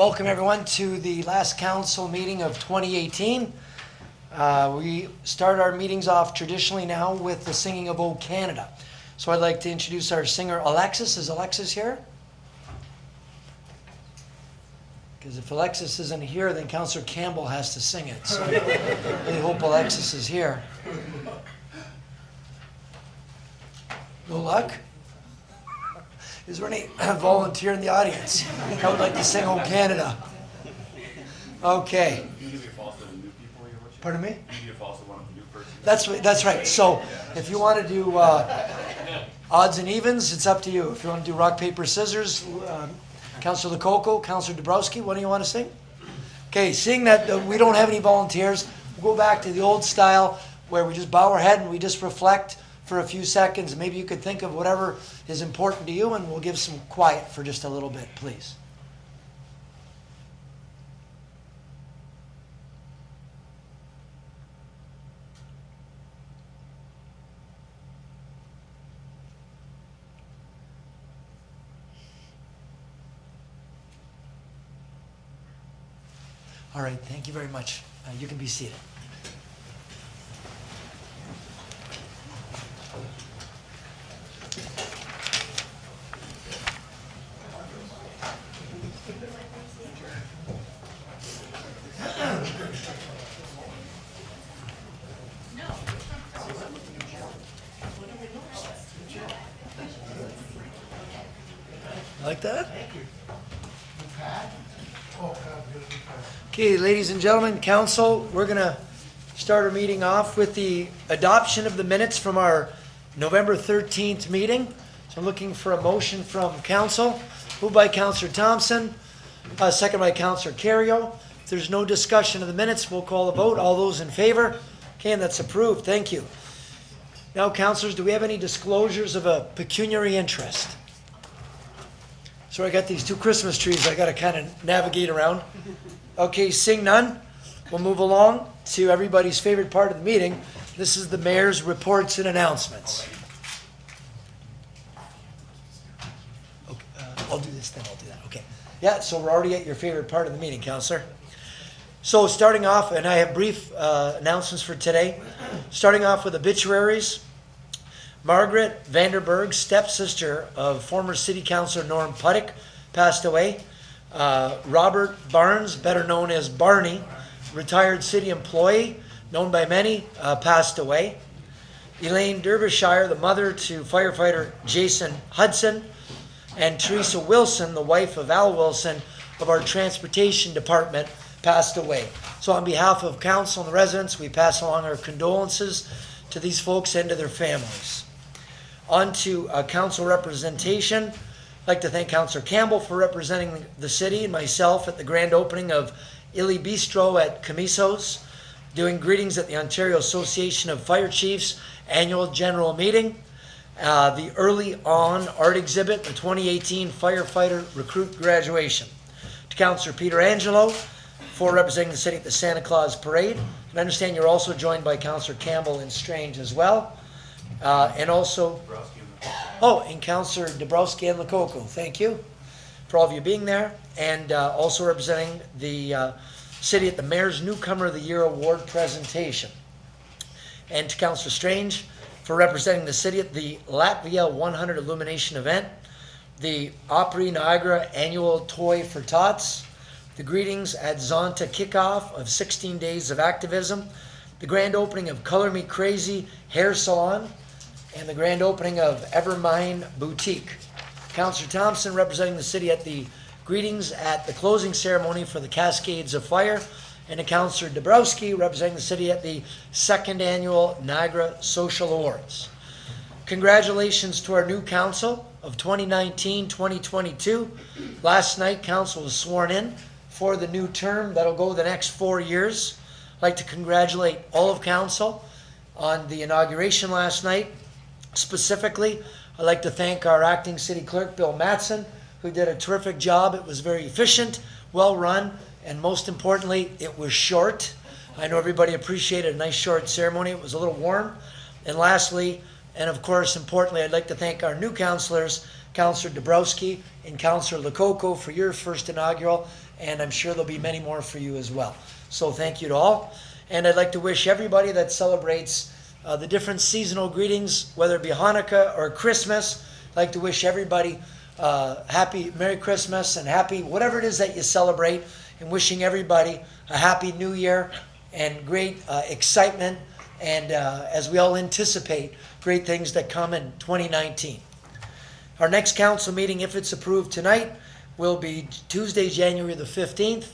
Welcome everyone to the last council meeting of 2018. We start our meetings off traditionally now with the singing of O Canada. So I'd like to introduce our singer Alexis. Is Alexis here? Because if Alexis isn't here, then Councillor Campbell has to sing it. So I really hope Alexis is here. No luck? Is there any volunteer in the audience that would like to sing O Canada? Okay. Pardon me? You need to follow one of the new persons. That's right. So if you want to do odds and evens, it's up to you. If you want to do rock, paper, scissors, Councillor Lococo, Councillor Dabrowski, what do you want to sing? Okay, seeing that we don't have any volunteers, we'll go back to the old style where we just bow our head and we just reflect for a few seconds. Maybe you could think of whatever is important to you, and we'll give some quiet for just a little bit, please. All right, thank you very much. You can be seated. Like that? Okay, ladies and gentlemen, council, we're going to start our meeting off with the adoption of the minutes from our November 13th meeting. So I'm looking for a motion from council. Moved by Councillor Thompson, second by Councillor Carrio. If there's no discussion of the minutes, we'll call a vote. All those in favor? Okay, and that's approved. Thank you. Now, councillors, do we have any disclosures of a pecuniary interest? So I got these two Christmas trees I got to kind of navigate around. Okay, seeing none, we'll move along to everybody's favorite part of the meeting. This is the mayor's reports and announcements. Okay, I'll do this, then I'll do that. Okay. Yeah, so we're already at your favorite part of the meeting, Councillor. So starting off, and I have brief announcements for today. Starting off with obituaries. Margaret Vanderberg, stepsister of former City Councillor Norm Puttick, passed away. Robert Barnes, better known as Barney, retired city employee, known by many, passed away. Elaine Derbyshire, the mother to firefighter Jason Hudson, and Teresa Wilson, the wife of Al Wilson of our transportation department, passed away. So on behalf of council and the residents, we pass along our condolences to these folks and to their families. On to council representation. I'd like to thank Councillor Campbell for representing the city and myself at the grand opening of Illy Bistro at Camiso's, doing greetings at the Ontario Association of Fire Chiefs annual general meeting, the early on art exhibit, the 2018 firefighter recruit graduation. To Councillor Peter Angelo for representing the city at the Santa Claus Parade. And I understand you're also joined by Councillor Campbell and Strange as well. And also, and Councillor Dabrowski and Lococo, thank you for all of you being there, and also representing the city at the Mayor's Newcomer of the Year Award presentation. And to Councillor Strange for representing the city at the Latvia 100 Illumination event, the Opry Niagara Annual Toy for Tots, the greetings at Zonta kickoff of 16 Days of Activism, the grand opening of Color Me Crazy Hair Salon, and the grand opening of Evermine Boutique. Councillor Thompson representing the city at the greetings at the closing ceremony for the Cascades of Fire, and to Councillor Dabrowski representing the city at the second annual Niagara Social Awards. Congratulations to our new council of 2019-2022. Last night, council was sworn in for the new term that'll go the next 4 years. I'd like to congratulate all of council on the inauguration last night. Specifically, I'd like to thank our acting city clerk, Bill Matson, who did a terrific job. It was very efficient, well run, and most importantly, it was short. I know everybody appreciated a nice short ceremony. It was a little warm. And lastly, and of course, importantly, I'd like to thank our new councillors, Councillor Dabrowski and Councillor Lococo, for your first inaugural, and I'm sure there'll be many more for you as well. So thank you to all. And I'd like to wish everybody that celebrates the different seasonal greetings, whether it be Hanukkah or Christmas, I'd like to wish everybody happy Merry Christmas and happy whatever it is that you celebrate, and wishing everybody a happy new year and great excitement, and as we all anticipate great things that come in 2019. Our next council meeting, if it's approved tonight, will be Tuesday, January the 15th,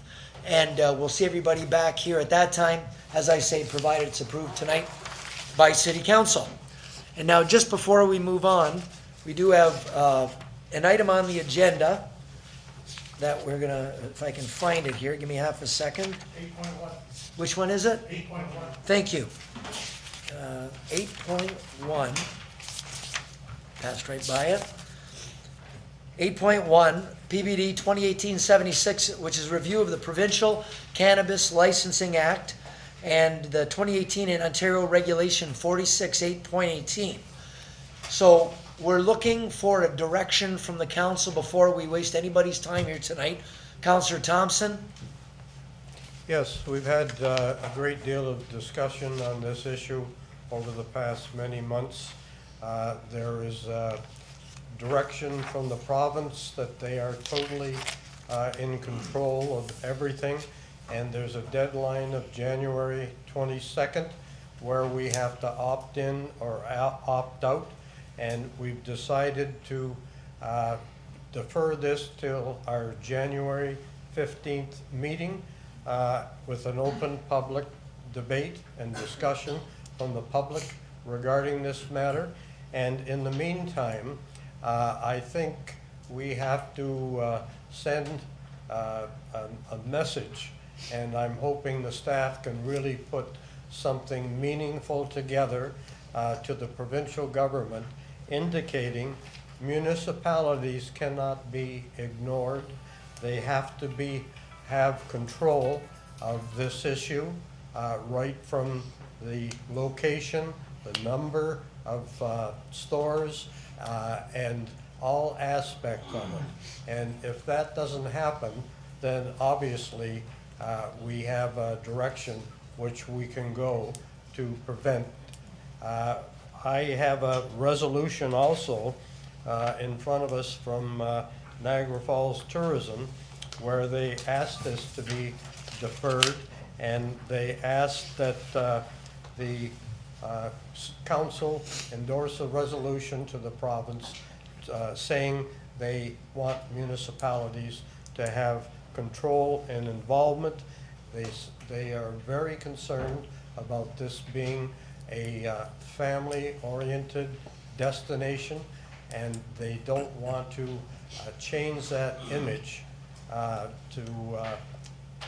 and we'll see everybody back here at that time, as I say, provided it's approved tonight by City Council. And now, just before we move on, we do have an item on the agenda that we're gonna, if I can find it here, give me half a second. 8.1. Which one is it? 8.1. Thank you. 8.1, passed right by it. 8.1, PBD 2018-76, which is review of the Provincial Cannabis Licensing Act and the 2018 in Ontario Regulation 46 8.18. So we're looking for a direction from the council before we waste anybody's time here tonight. Councillor Thompson? Yes, we've had a great deal of discussion on this issue over the past many months. There is direction from the province that they are totally in control of everything, and there's a deadline of January 22nd where we have to opt in or opt out, and we've decided to defer this till our January 15th meeting with an open public debate and discussion from the public regarding this matter. And in the meantime, I think we have to send a message, and I'm hoping the staff can really put something meaningful together to the provincial government, indicating municipalities cannot be ignored. They have to have control of this issue, right from the location, the number of stores, and all aspects of it. And if that doesn't happen, then obviously we have a direction which we can go to prevent. I have a resolution also in front of us from Niagara Falls Tourism, where they asked this to be deferred, and they asked that the council endorse a resolution to the province saying they want municipalities to have control and involvement. They are very concerned about this being a family-oriented destination, and they don't want to change that image to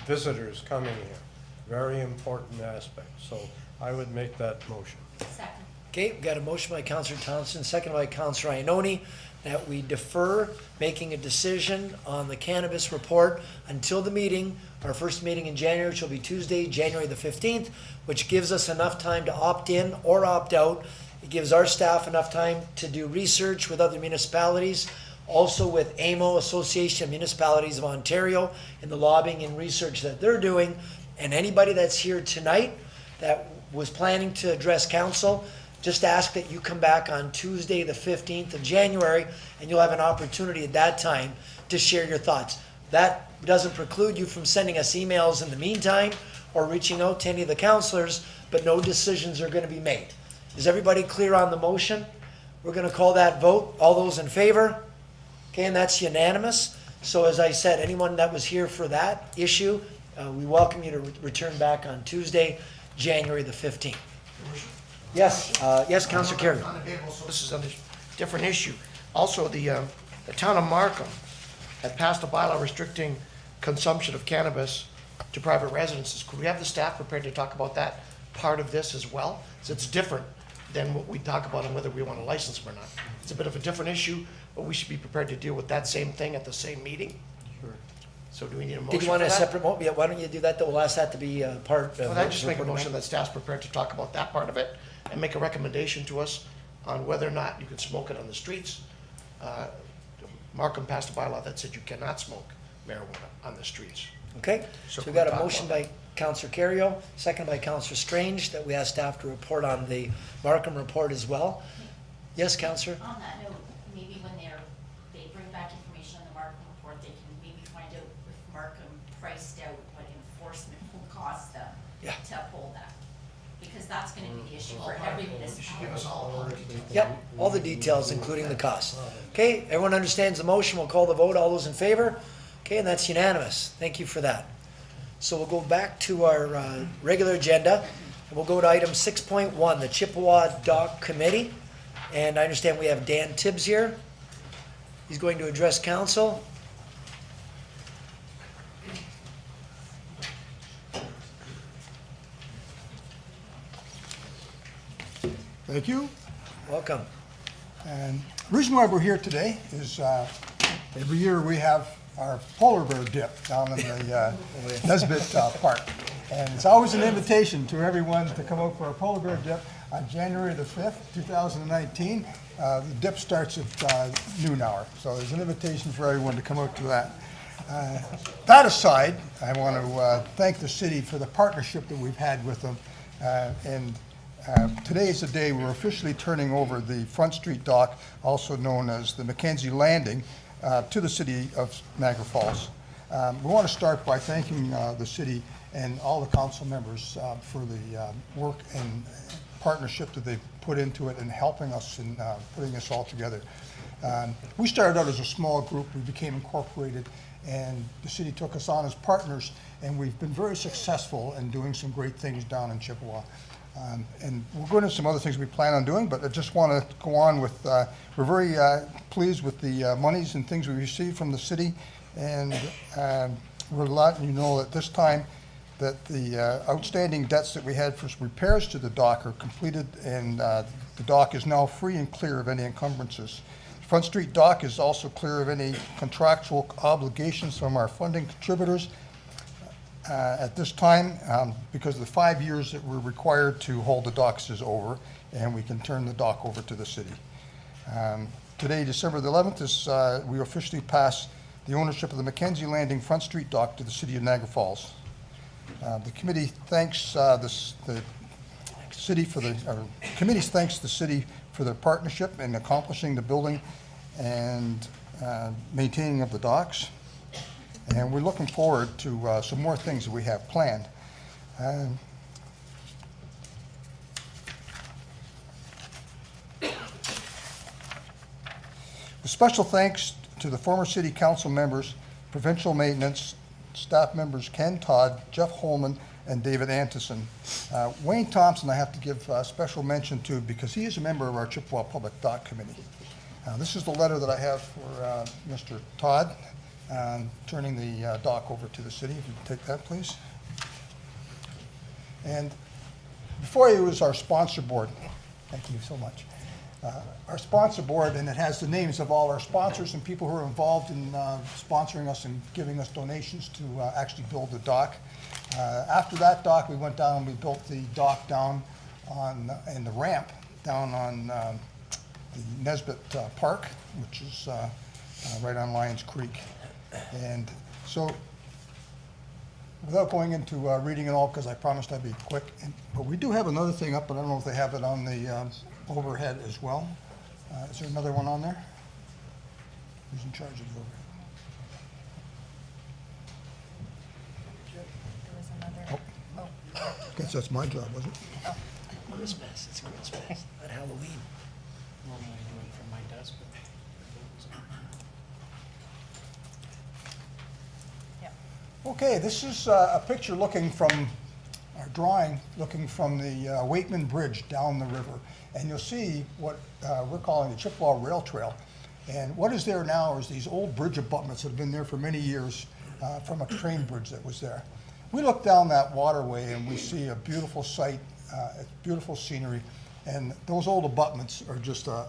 visitors coming here. Very important aspect. So I would make that motion. Second. Okay, we've got a motion by Councillor Thompson, second by Councillor Ioannoni, that we defer making a decision on the cannabis report until the meeting, our first meeting in January, which will be Tuesday, January the 15th, which gives us enough time to opt in or opt out. It gives our staff enough time to do research with other municipalities, also with AMO, Association of Municipalities of Ontario, and the lobbying and research that they're doing. And anybody that's here tonight that was planning to address council, just ask that you come back on Tuesday, the 15th of January, and you'll have an opportunity at that time to share your thoughts. That doesn't preclude you from sending us emails in the meantime or reaching out to any of the councilors, but no decisions are going to be made. Is everybody clear on the motion? We're going to call that vote. All those in favor? Okay, and that's unanimous. So as I said, anyone that was here for that issue, we welcome you to return back on Tuesday, January the 15th. Yes, yes, Councillor Kerry. So this is a different issue. Also, the town of Markham had passed a bylaw restricting consumption of cannabis to private residences. Could we have the staff prepared to talk about that part of this as well? So it's different than what we talk about on whether we want a license or not. It's a bit of a different issue, but we should be prepared to deal with that same thing at the same meeting. Sure. So do we need a motion Did you want for a that? separate, yeah, why don't you do that, though? We'll ask that to be part of. Well, I just make a motion that staff's prepared to talk about that part of it and make a recommendation to us on whether or not you can smoke it on the streets. Markham passed a bylaw that said you cannot smoke marijuana on the streets. Okay, So so we can we got a talk motion about by Counselor Carrio, second by Counselor Strange, that we ask staff to report on the Markham report as well. Yes, Counselor? On that note, maybe when they bring back information on the Markham report, they can maybe find out if Markham priced out what enforcement will cost them Yeah. to uphold that. Because that's gonna be the issue for every You should give us municipality. all the Yep, all the details, including the cost. Okay, everyone understands the motion, we'll call the vote, all those in favor? Okay, and that's unanimous, thank you for that. So we'll go back to our regular agenda, and we'll go to item 6.1, the Chippewa Dock Committee. And I understand we have Dan Tibbs here. He's going to address council. Thank you. Welcome. And the reason why we're here today is every year we have our polar bear dip down in the Nesbit Park. And it's always an invitation to everyone to come out for our polar bear dip on January the 5th, 2019. The dip starts at noon hour, so there's an invitation for everyone to come out to that. That aside, I want to thank the city for the partnership that we've had with them. Today is the day we're officially turning over the Front Street dock, also known as the Mackenzie Landing, to the city of Niagara Falls. We want to start by thanking the city and all the council members for the work and partnership that they've put into it and helping us in putting this all together. We started out as a small group, we became incorporated, and the city took us on as partners, and we've been very successful in doing some great things down in Chippewa. And we'll go into some other things we plan on doing, but I just want to go on with, we're very pleased with the monies and things we received from the city, and we're letting you know at this time that the outstanding debts that we had for repairs to the dock are completed, and the dock is now free and clear of any encumbrances. Front Street Dock is also clear of any contractual obligations from our funding contributors at this time, because the 5 years that we're required to hold the docks is over, and we can turn the dock over to the city. Today, December the 11th, is we officially pass the ownership of the Mackenzie Landing Front Street Dock to the city of Niagara Falls. The committee thanks the city for the, or committee thanks the city for their partnership in accomplishing the building and maintaining of the docks. And we're looking forward to some more things that we have planned. With special thanks to the former city council members, provincial maintenance, staff members Ken Todd, Jeff Holman, and David Antison. Wayne Thompson I have to give special mention to because he is a member of our Chippewa Public Dock Committee. This is the letter that I have for Mr. Todd, turning the dock over to the city. If you could take that, please. And before you was our sponsor board. Thank you so much. Our sponsor board, and it has the names of all our sponsors and people who are involved in sponsoring us and giving us donations to actually build the dock. After that dock, we went down and we built the dock down on, and the ramp down on the Nesbit Park, which is right on Lions Creek. And so, without going into reading it all, because I promised I'd be quick, but we do have another thing up, but I don't know if they have it on the overhead as well. Is there another one on there? Who's in charge of the overhead? There was another, oh, Guess that's my job, was it? Christmas, it's Christmas, not Halloween. Normally I do it from my desk, but yeah. Okay, this is a picture looking from, our drawing, looking from the Wakeman Bridge down the river. And you'll see what we're calling the Chippewa Rail Trail. And what is there now is these old bridge abutments that have been there for many years from a train bridge that was there. We look down that waterway and we see a beautiful sight, beautiful scenery, and those old abutments are just a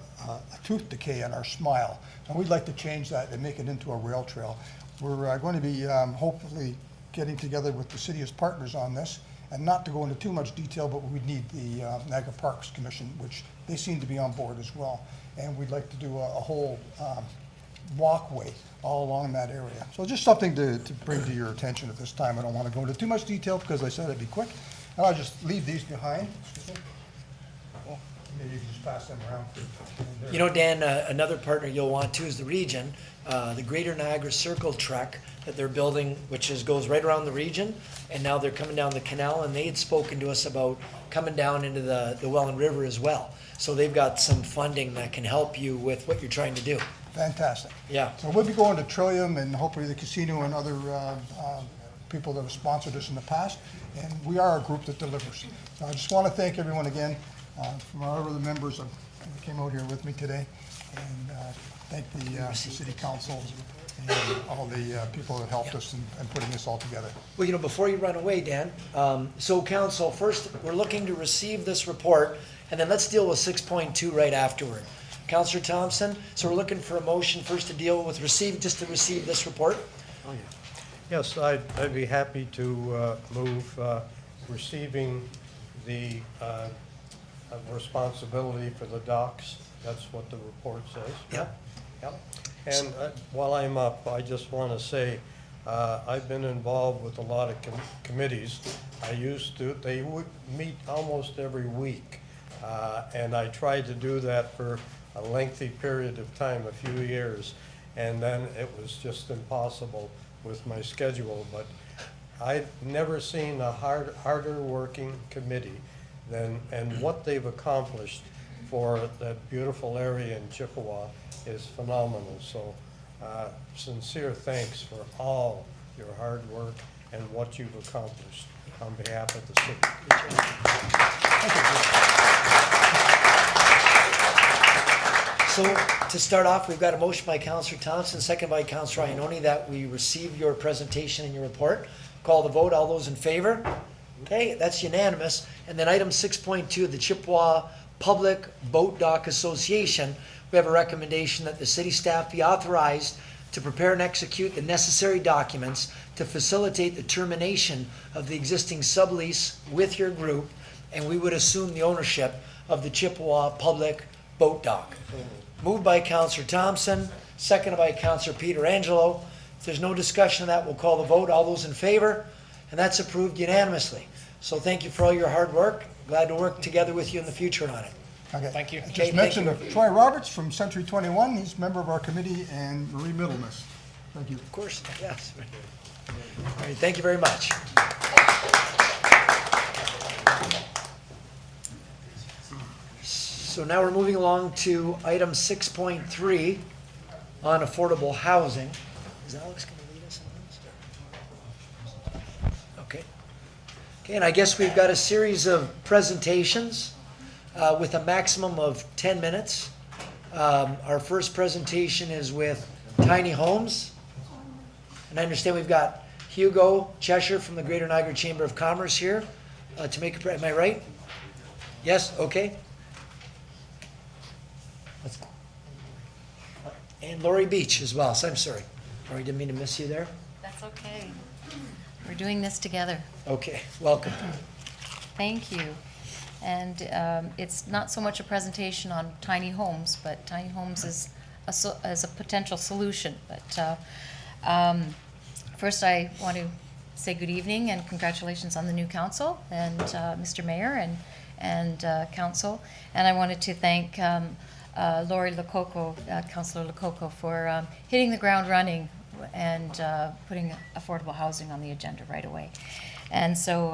tooth decay on our smile. And we'd like to change that and make it into a rail trail. We're going to be hopefully getting together with the city as partners on this. And not to go into too much detail, but we'd need the Niagara Parks Commission, which they seem to be on board as well. And we'd like to do a whole walkway all along that area. So just something to bring to your attention at this time. I don't want to go into too much detail because I said it'd be quick. And I'll just leave these behind. Well, maybe you can just pass them around. You know, Dan, another partner you'll want too is the region, the Greater Niagara Circle Trek that they're building, goes right around the region, and now they're coming down the canal, and they had spoken to us about coming down into the Welland River as well. So they've got some funding that can help you with what you're trying to do. Fantastic. Yeah. So we'll be going to Trillium and hopefully the casino and other people that have sponsored us in the past. And we are a group that delivers. So I just want to thank everyone again, from our other members that came out here with me today. And thank the city council and all the people that helped us in putting this all together. Well, you know, before you run away, Dan, so council, first, we're looking to receive this report, and then let's deal with 6.2 right afterward. Councillor Thompson, so we're looking for a motion first to deal with just to receive this report. Oh, yeah. Yes, I'd be happy to move receiving the responsibility for the docks. That's what the report says. Yep. Yep. And while I'm up, I just want to say, I've been involved with a lot of committees. They would meet almost every week. And I tried to do that for a lengthy period of time, a few years, and then it was just impossible with my schedule. But I've never seen a harder working committee and what they've accomplished for that beautiful area in Chippewa is phenomenal. So sincere thanks for all your hard work and what you've accomplished on behalf of the city. So to start off, we've got a motion by Councillor Thompson, second by Councillor Ioannoni, that we receive your presentation and your report. Call the vote. All those in favor? Okay, that's unanimous. And then item 6.2, the Chippewa Public Boat Dock Association, we have a recommendation that the city staff be authorized to prepare and execute the necessary documents to facilitate the termination of the existing sublease with your group, and we would assume the ownership of the Chippewa Public Boat Dock. Moved by Councillor Thompson, seconded by Councillor Pietrangelo. If there's no discussion of that, we'll call the vote. All those in favor? And that's approved unanimously. So thank you for all your hard work. Glad to work together with you in the future on it. Okay. Thank you. I Okay, just thank mentioned Troy Roberts from Century 21. He's a member of our committee, and Marie Middlemiss. Thank you. Of course, yes. All right, thank you very much. So now we're moving along to item 6.3 on affordable housing. Is Alex going to lead us on this? Okay. Okay, and I guess we've got a series of presentations with a maximum of 10 minutes. Our first presentation is with Tiny Homes. And I understand we've got Hugo Cheshire from the Greater Niagara Chamber of Commerce here to make am I right? Yes, okay. And Lori Beach as well, so I'm sorry. Lori, didn't mean to miss you there. That's okay. We're doing this together. Okay, welcome. Thank you. And it's not so much a presentation on tiny homes, but tiny homes is a potential solution. But first I want to say good evening and congratulations on the new council and Mr. Mayor and council. And I wanted to thank Lori Lococo, Councillor Lococo, for hitting the ground running and putting affordable housing on the agenda right away. And so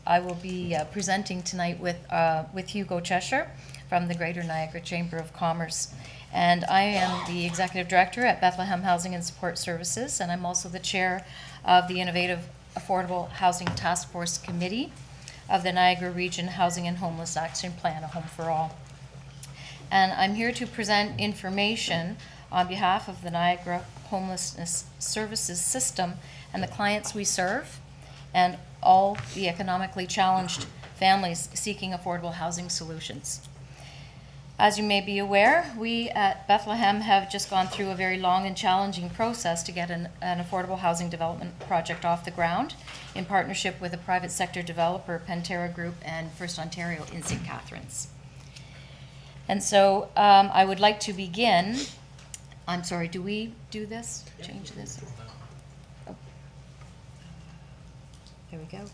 I will be presenting tonight with Hugo Cheshire from the Greater Niagara Chamber of Commerce. And I am the Executive Director at Bethlehem Housing and Support Services, and I'm also the Chair of the Innovative Affordable Housing Task Force Committee of the Niagara Region Housing and Homeless Action Plan, A Home for All. And I'm here to present information on behalf of the Niagara Homelessness Services System and the clients we serve, and all the economically challenged families seeking affordable housing solutions. As you may be aware, we at Bethlehem have just gone through a very long and challenging process to get an affordable housing development project off the ground in partnership with a private sector developer, Pantera Group, and First Ontario in St. Catharines. And so I would like to begin I'm sorry, do we do this? Change this? Oh. There we go.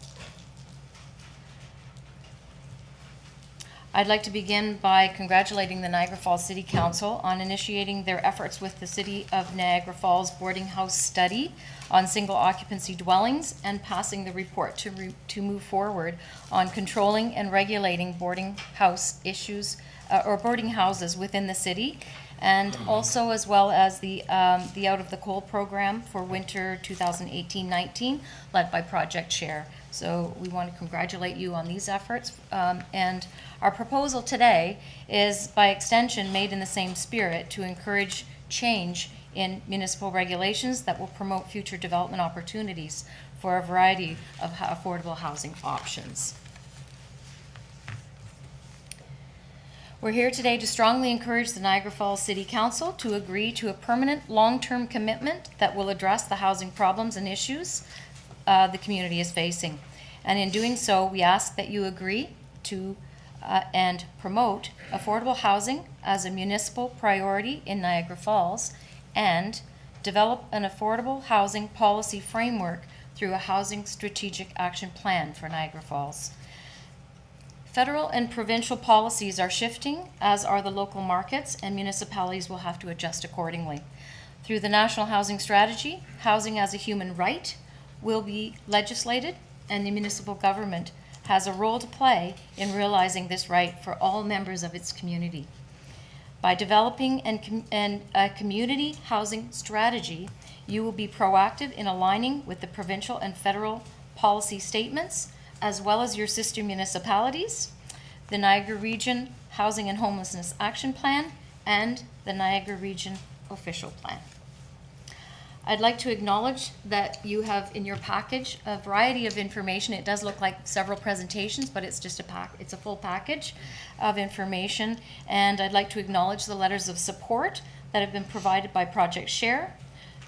I'd like to begin by congratulating the Niagara Falls City Council on initiating their efforts with the City of Niagara Falls boarding house study on single occupancy dwellings and passing the report to move forward on controlling and regulating boarding house issues or boarding houses within the city, and also as well as the Out of the Cold program for winter 2018-19 led by Project Share. So we want to congratulate you on these efforts. And our proposal today is, by extension, made in the same spirit to encourage change in municipal regulations that will promote future development opportunities for a variety of affordable housing options. We're here today to strongly encourage the Niagara Falls City Council to agree to a permanent long-term commitment that will address the housing problems and issues the community is facing. And in doing so, we ask that you agree to and promote affordable housing as a municipal priority in Niagara Falls, and develop an affordable housing policy framework through a housing strategic action plan for Niagara Falls. Federal and provincial policies are shifting, as are the local markets, and municipalities will have to adjust accordingly. Through the National Housing Strategy, housing as a human right will be legislated, and the municipal government has a role to play in realizing this right for all members of its community. By developing a community housing strategy, you will be proactive in aligning with the provincial and federal policy statements, as well as your sister municipalities, the Niagara Region Housing and Homelessness Action Plan, and the Niagara Region Official Plan. I'd like to acknowledge that you have in your package a variety of information. It does look like several presentations, but it's just it's a full package of information. And I'd like to acknowledge the letters of support that have been provided by Project Share,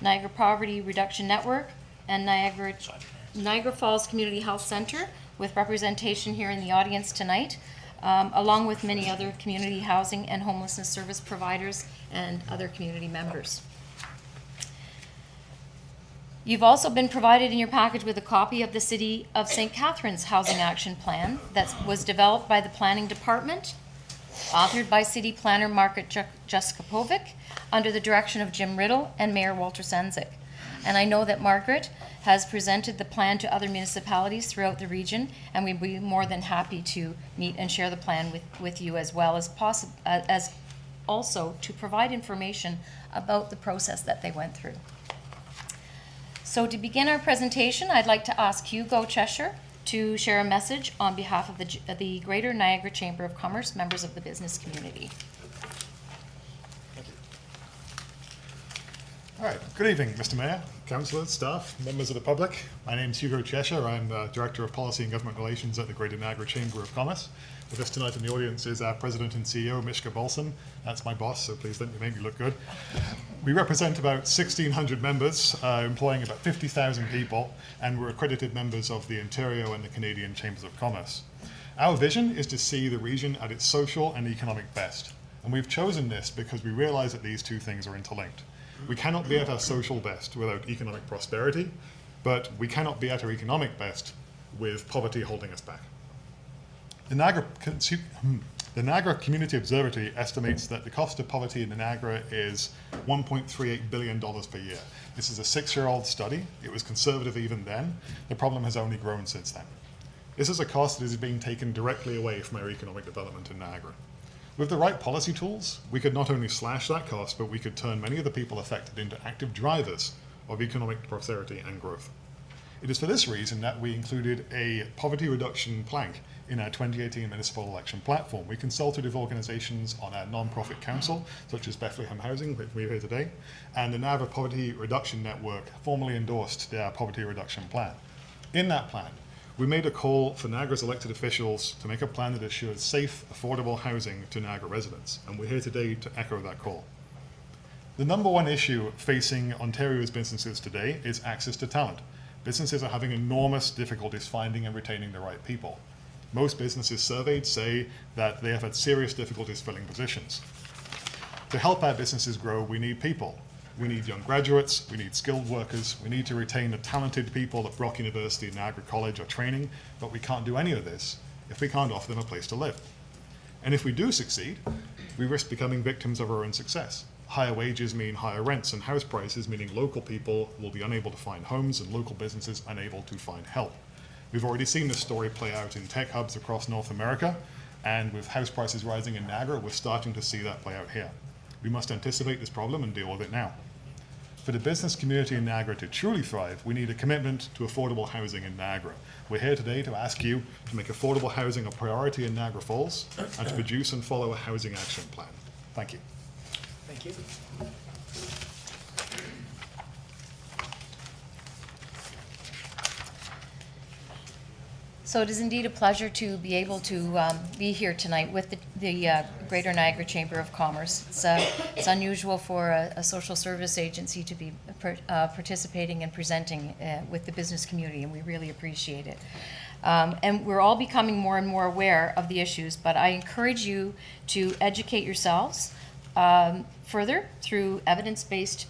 Niagara Poverty Reduction Network, and Niagara Falls Community Health Center, with representation here in the audience tonight, along with many other community housing and homelessness service providers and other community members. You've also been provided in your package with a copy of the City of St. Catharines Housing Action Plan that was developed by the Planning Department, authored by City Planner Margaret Juskopovic, under the direction of Jim Riddle and Mayor Walter Sendzik. And I know that Margaret has presented the plan to other municipalities throughout the region, and we'd be more than happy to meet and share the plan with you, as well as possible as also to provide information about the process that they went through. So to begin our presentation, I'd like to ask Hugo Cheshire to share a message on behalf of the Greater Niagara Chamber of Commerce, members of the business community. All right, good evening, Mr. Mayor, councillors, staff, members of the public. My name's Hugo Cheshire. I'm the Director of Policy and Government Relations at the Greater Niagara Chamber of Commerce. With us tonight in the audience is our President and CEO, Mishka Bolson. That's my boss, so please don't make me look good. We represent about 1,600 members, employing about 50,000 people, and we're accredited members of the Ontario and the Canadian Chambers of Commerce. Our vision is to see the region at its social and economic best. And we've chosen this because we realize that these two things are interlinked. We cannot be at our social best without economic prosperity, but we cannot be at our economic best with poverty holding us back. The Niagara Community Observatory estimates that the cost of poverty in Niagara is $1.38 billion per year. This is a 6-year-old study. It was conservative even then. The problem has only grown since then. This is a cost that is being taken directly away from our economic development in Niagara. With the right policy tools, we could not only slash that cost, but we could turn many of the people affected into active drivers of economic prosperity and growth. It is for this reason that we included a poverty reduction plank in our 2018 municipal election platform. We consulted with organizations on our non-profit council, such as Bethlehem Housing, which we're here today, and the Niagara Poverty Reduction Network formally endorsed their poverty reduction plan. In that plan, we made a call for Niagara's elected officials to make a plan that assures safe, affordable housing to Niagara residents, and we're here today to echo that call. The number one issue facing Ontario's businesses today is access to talent. Businesses are having enormous difficulties finding and retaining the right people. Most businesses surveyed say that they have had serious difficulties filling positions. To help our businesses grow, we need people. We need young graduates, we need skilled workers, we need to retain the talented people that Brock University and Niagara College are training, but we can't do any of this if we can't offer them a place to live. And if we do succeed, we risk becoming victims of our own success. Higher wages mean higher rents and house prices, meaning local people will be unable to find homes and local businesses unable to find help. We've already seen this story play out in tech hubs across North America, and with house prices rising in Niagara, we're starting to see that play out here. We must anticipate this problem and deal with it now. For the business community in Niagara to truly thrive, we need a commitment to affordable housing in Niagara. We're here today to ask you to make affordable housing a priority in Niagara Falls and to produce and follow a housing action plan. Thank you. Thank you. So it is indeed a pleasure to be able to be here tonight with the Greater Niagara Chamber of Commerce. It's unusual for a social service agency to be participating and presenting with the business community, and we really appreciate it. And we're all becoming more and more aware of the issues, but I encourage you to educate yourselves further through evidence-based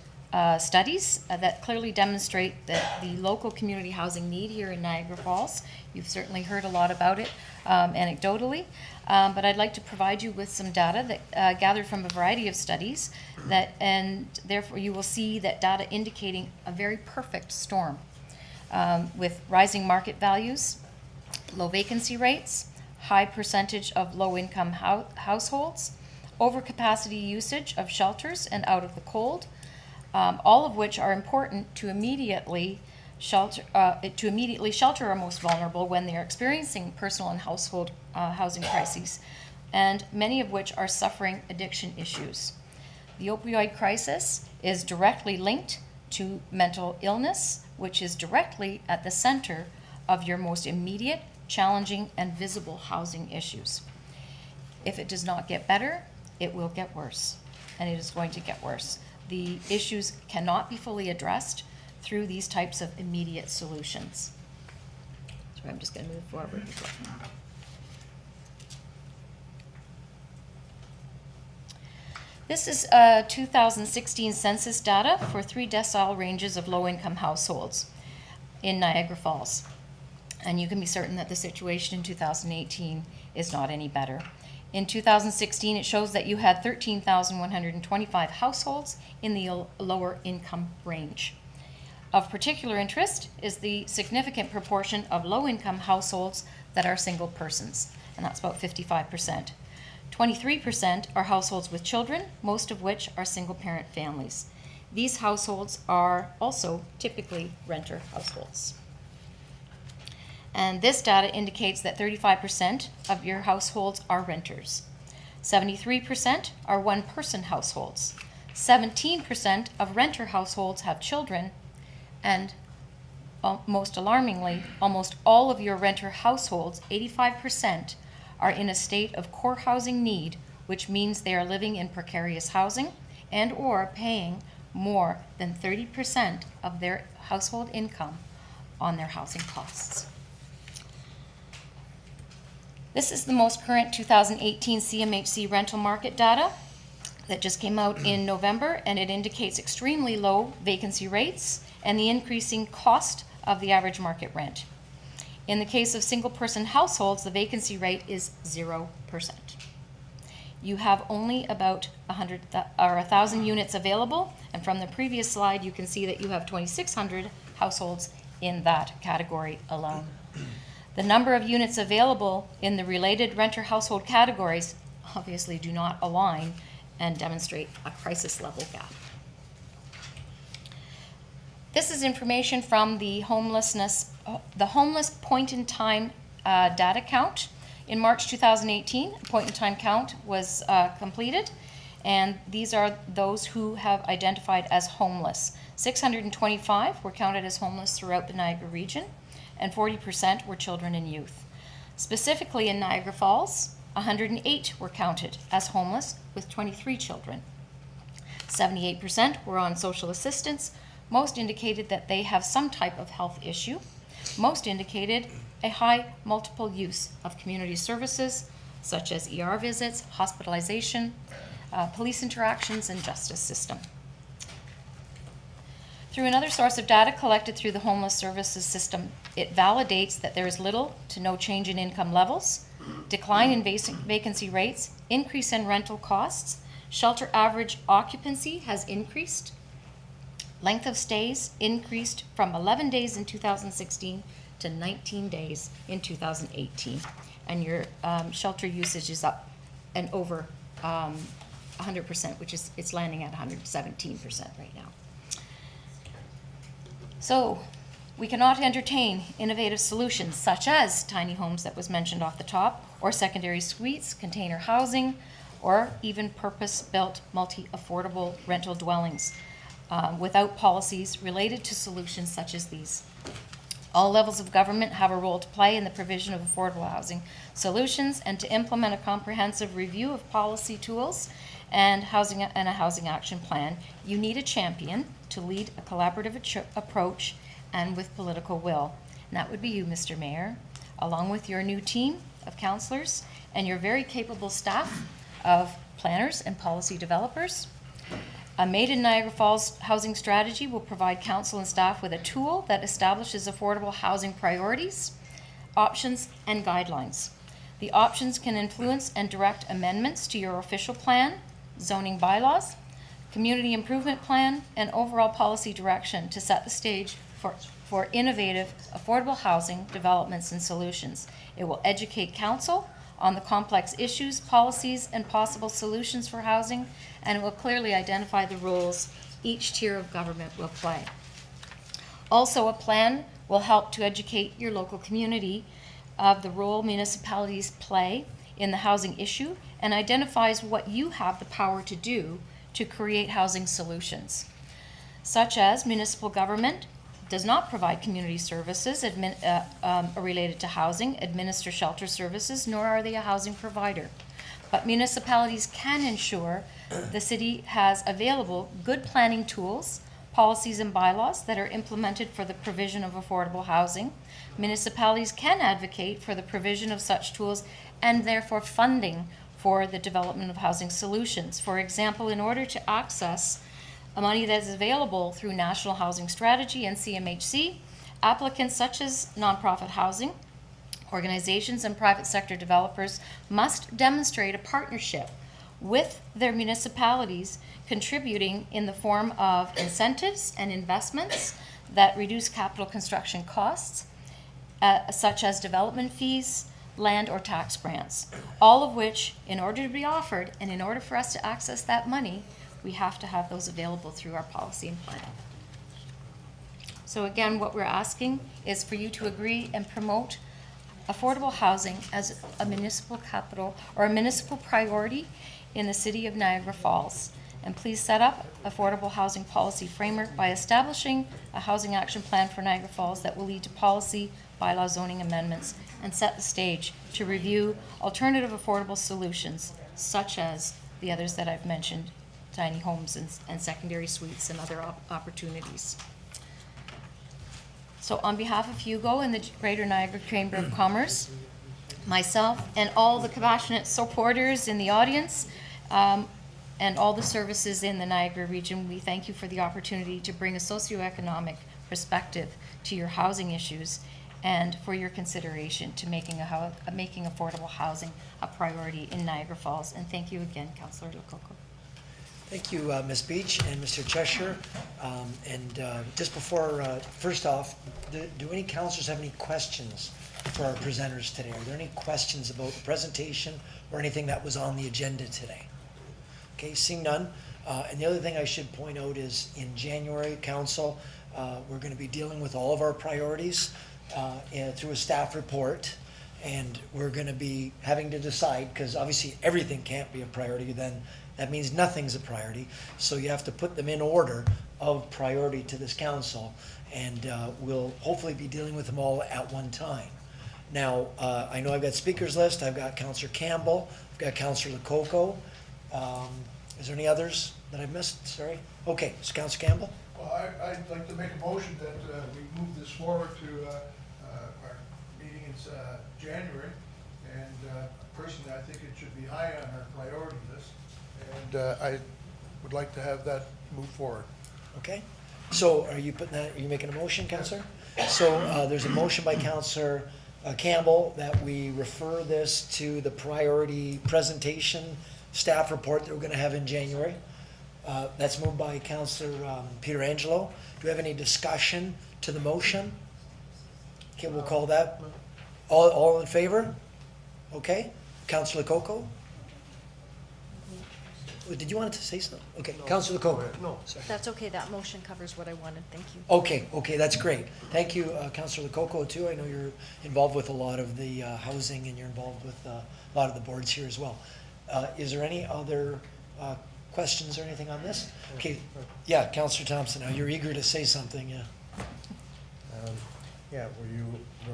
studies that clearly demonstrate that the local community housing need here in Niagara Falls. You've certainly heard a lot about it anecdotally, but I'd like to provide you with some data that gathered from a variety of studies and therefore you will see that data indicating a very perfect storm with rising market values, low vacancy rates, high percentage of low-income households, overcapacity usage of shelters and out of the cold, all of which are important to immediately shelter our most vulnerable when they are experiencing personal and household housing crises, and many of which are suffering addiction issues. The opioid crisis is directly linked to mental illness, which is directly at the center of your most immediate, challenging, and visible housing issues. If it does not get better, it will get worse, and it is going to get worse. The issues cannot be fully addressed through these types of immediate solutions. So I'm just going to move forward. This is 2016 census data for 3 decile ranges of low-income households in Niagara Falls. And you can be certain that the situation in 2018 is not any better. In 2016, it shows that you had 13,125 households in the lower income range. Of particular interest is the significant proportion of low-income households that are single persons, and that's about 55%. 23% are households with children, most of which are single-parent families. These households are also typically renter households. And this data indicates that 35% of your households are renters. 73% are one-person households. 17% of renter households have children, and most alarmingly, almost all of your renter households, 85%, are in a state of core housing need, which means they are living in precarious housing and or paying more than 30% of their household income on their housing costs. This is the most current 2018 CMHC rental market data that just came out in November, and it indicates extremely low vacancy rates and the increasing cost of the average market rent. In the case of single-person households, the vacancy rate is 0%. You have only about 1,000 units available, and from the previous slide, you can see that you have 2,600 households in that category alone. The number of units available in the related renter household categories obviously do not align and demonstrate a crisis level gap. This is information from the homeless point in time data count. In March 2018, a point in time count was completed, and these are those who have identified as homeless. 625 were counted as homeless throughout the Niagara region, and 40% were children and youth. Specifically in Niagara Falls, 108 were counted as homeless with 23 children. 78% were on social assistance. Most indicated that they have some type of health issue. Most indicated a high multiple use of community services, such as ER visits, hospitalization, police interactions, and justice system. Through another source of data collected through the homeless services system, it validates that there is little to no change in income levels, decline in vacancy rates, increase in rental costs, shelter average occupancy has increased, length of stays increased from 11 days in 2016 to 19 days in 2018. And your shelter usage is up and over 100%, which is, it's landing at 117% right now. So, we cannot entertain innovative solutions such as tiny homes that was mentioned off the top, or secondary suites, container housing, or even purpose-built multi-affordable rental dwellings without policies related to solutions such as these. All levels of government have a role to play in the provision of affordable housing solutions and to implement a comprehensive review of policy tools and a housing action plan. You need a champion to lead a collaborative approach and with political will. And that would be you, Mr. Mayor, along with your new team of councillors and your very capable staff of planners and policy developers. A Made in Niagara Falls housing strategy will provide council and staff with a tool that establishes affordable housing priorities, options, and guidelines. The options can influence and direct amendments to your official plan, zoning bylaws, community improvement plan, and overall policy direction to set the stage for innovative, affordable housing developments and solutions. It will educate council on the complex issues, policies, and possible solutions for housing, and it will clearly identify the roles each tier of government will play. Also, a plan will help to educate your local community of the role municipalities play in the housing issue and identifies what you have the power to do to create housing solutions, such as municipal government does not provide community services related to housing, administer shelter services, nor are they a housing provider. But municipalities can ensure the city has available good planning tools, policies and bylaws that are implemented for the provision of affordable housing. Municipalities can advocate for the provision of such tools and therefore funding for the development of housing solutions. For example, in order to access money that is available through National Housing Strategy and CMHC, applicants such as nonprofit housing organizations and private sector developers must demonstrate a partnership with their municipalities, contributing in the form of incentives and investments that reduce capital construction costs, such as development fees, land or tax grants, all of which, in order to be offered and in order for us to access that money, we have to have those available through our policy and planning. So again, what we're asking is for you to agree and promote affordable housing as a municipal capital or a municipal priority in the city of Niagara Falls. And please set up affordable housing policy framework by establishing a housing action plan for Niagara Falls that will lead to policy, bylaw, zoning amendments, and set the stage to review alternative affordable solutions, such as the others that I've mentioned, tiny homes and secondary suites and other opportunities. So on behalf of Hugo and the Greater Niagara Chamber of Commerce, myself and all the compassionate supporters in the audience, and all the services in the Niagara region, we thank you for the opportunity to bring a socioeconomic perspective to your housing issues and for your consideration to making affordable housing a priority in Niagara Falls. And thank you again, Councillor Lococo. Thank you, Ms. Beach and Mr. Cheshire. Just before, first off, do any councillors have any questions for our presenters today? Are there any questions about the presentation or anything that was on the agenda today? Okay, seeing none. And the other thing I should point out is in January, council, we're going to be dealing with all of our priorities through a staff report. And we're going to be having to decide, because obviously everything can't be a priority, then that means nothing's a priority. So you have to put them in order of priority to this council. And we'll hopefully be dealing with them all at one time. Now, I know I've got speakers list. I've got Councillor Campbell. I've got Councillor Lococo. Is there any others that I've missed? Sorry. Okay, so Councillor Campbell. Well, I'd like to make a motion that we move this forward to our meeting in January. And personally, I think it should be high on our priority list. and I would like to have that move forward. Okay, so are you putting that, are you making a motion, Counselor? So there's a motion by Counselor Campbell that we refer this to the priority presentation staff report that we're gonna have in January. That's moved by Counselor Peter Angelo. Do we have any discussion to the motion? Okay, we'll call that. All in favor? Okay, Counselor Coco? Did you want to say something? Okay, Counselor Coco. No. Sorry. That's okay, that motion covers what I wanted, thank you. Okay, that's great. Thank you, Counselor Coco, too. I know you're involved with a lot of the housing, and you're involved with a lot of the boards here as well. Is there any other questions or anything on this? Okay, yeah, Counselor Thompson, now you're eager to say something, yeah. Yeah, were you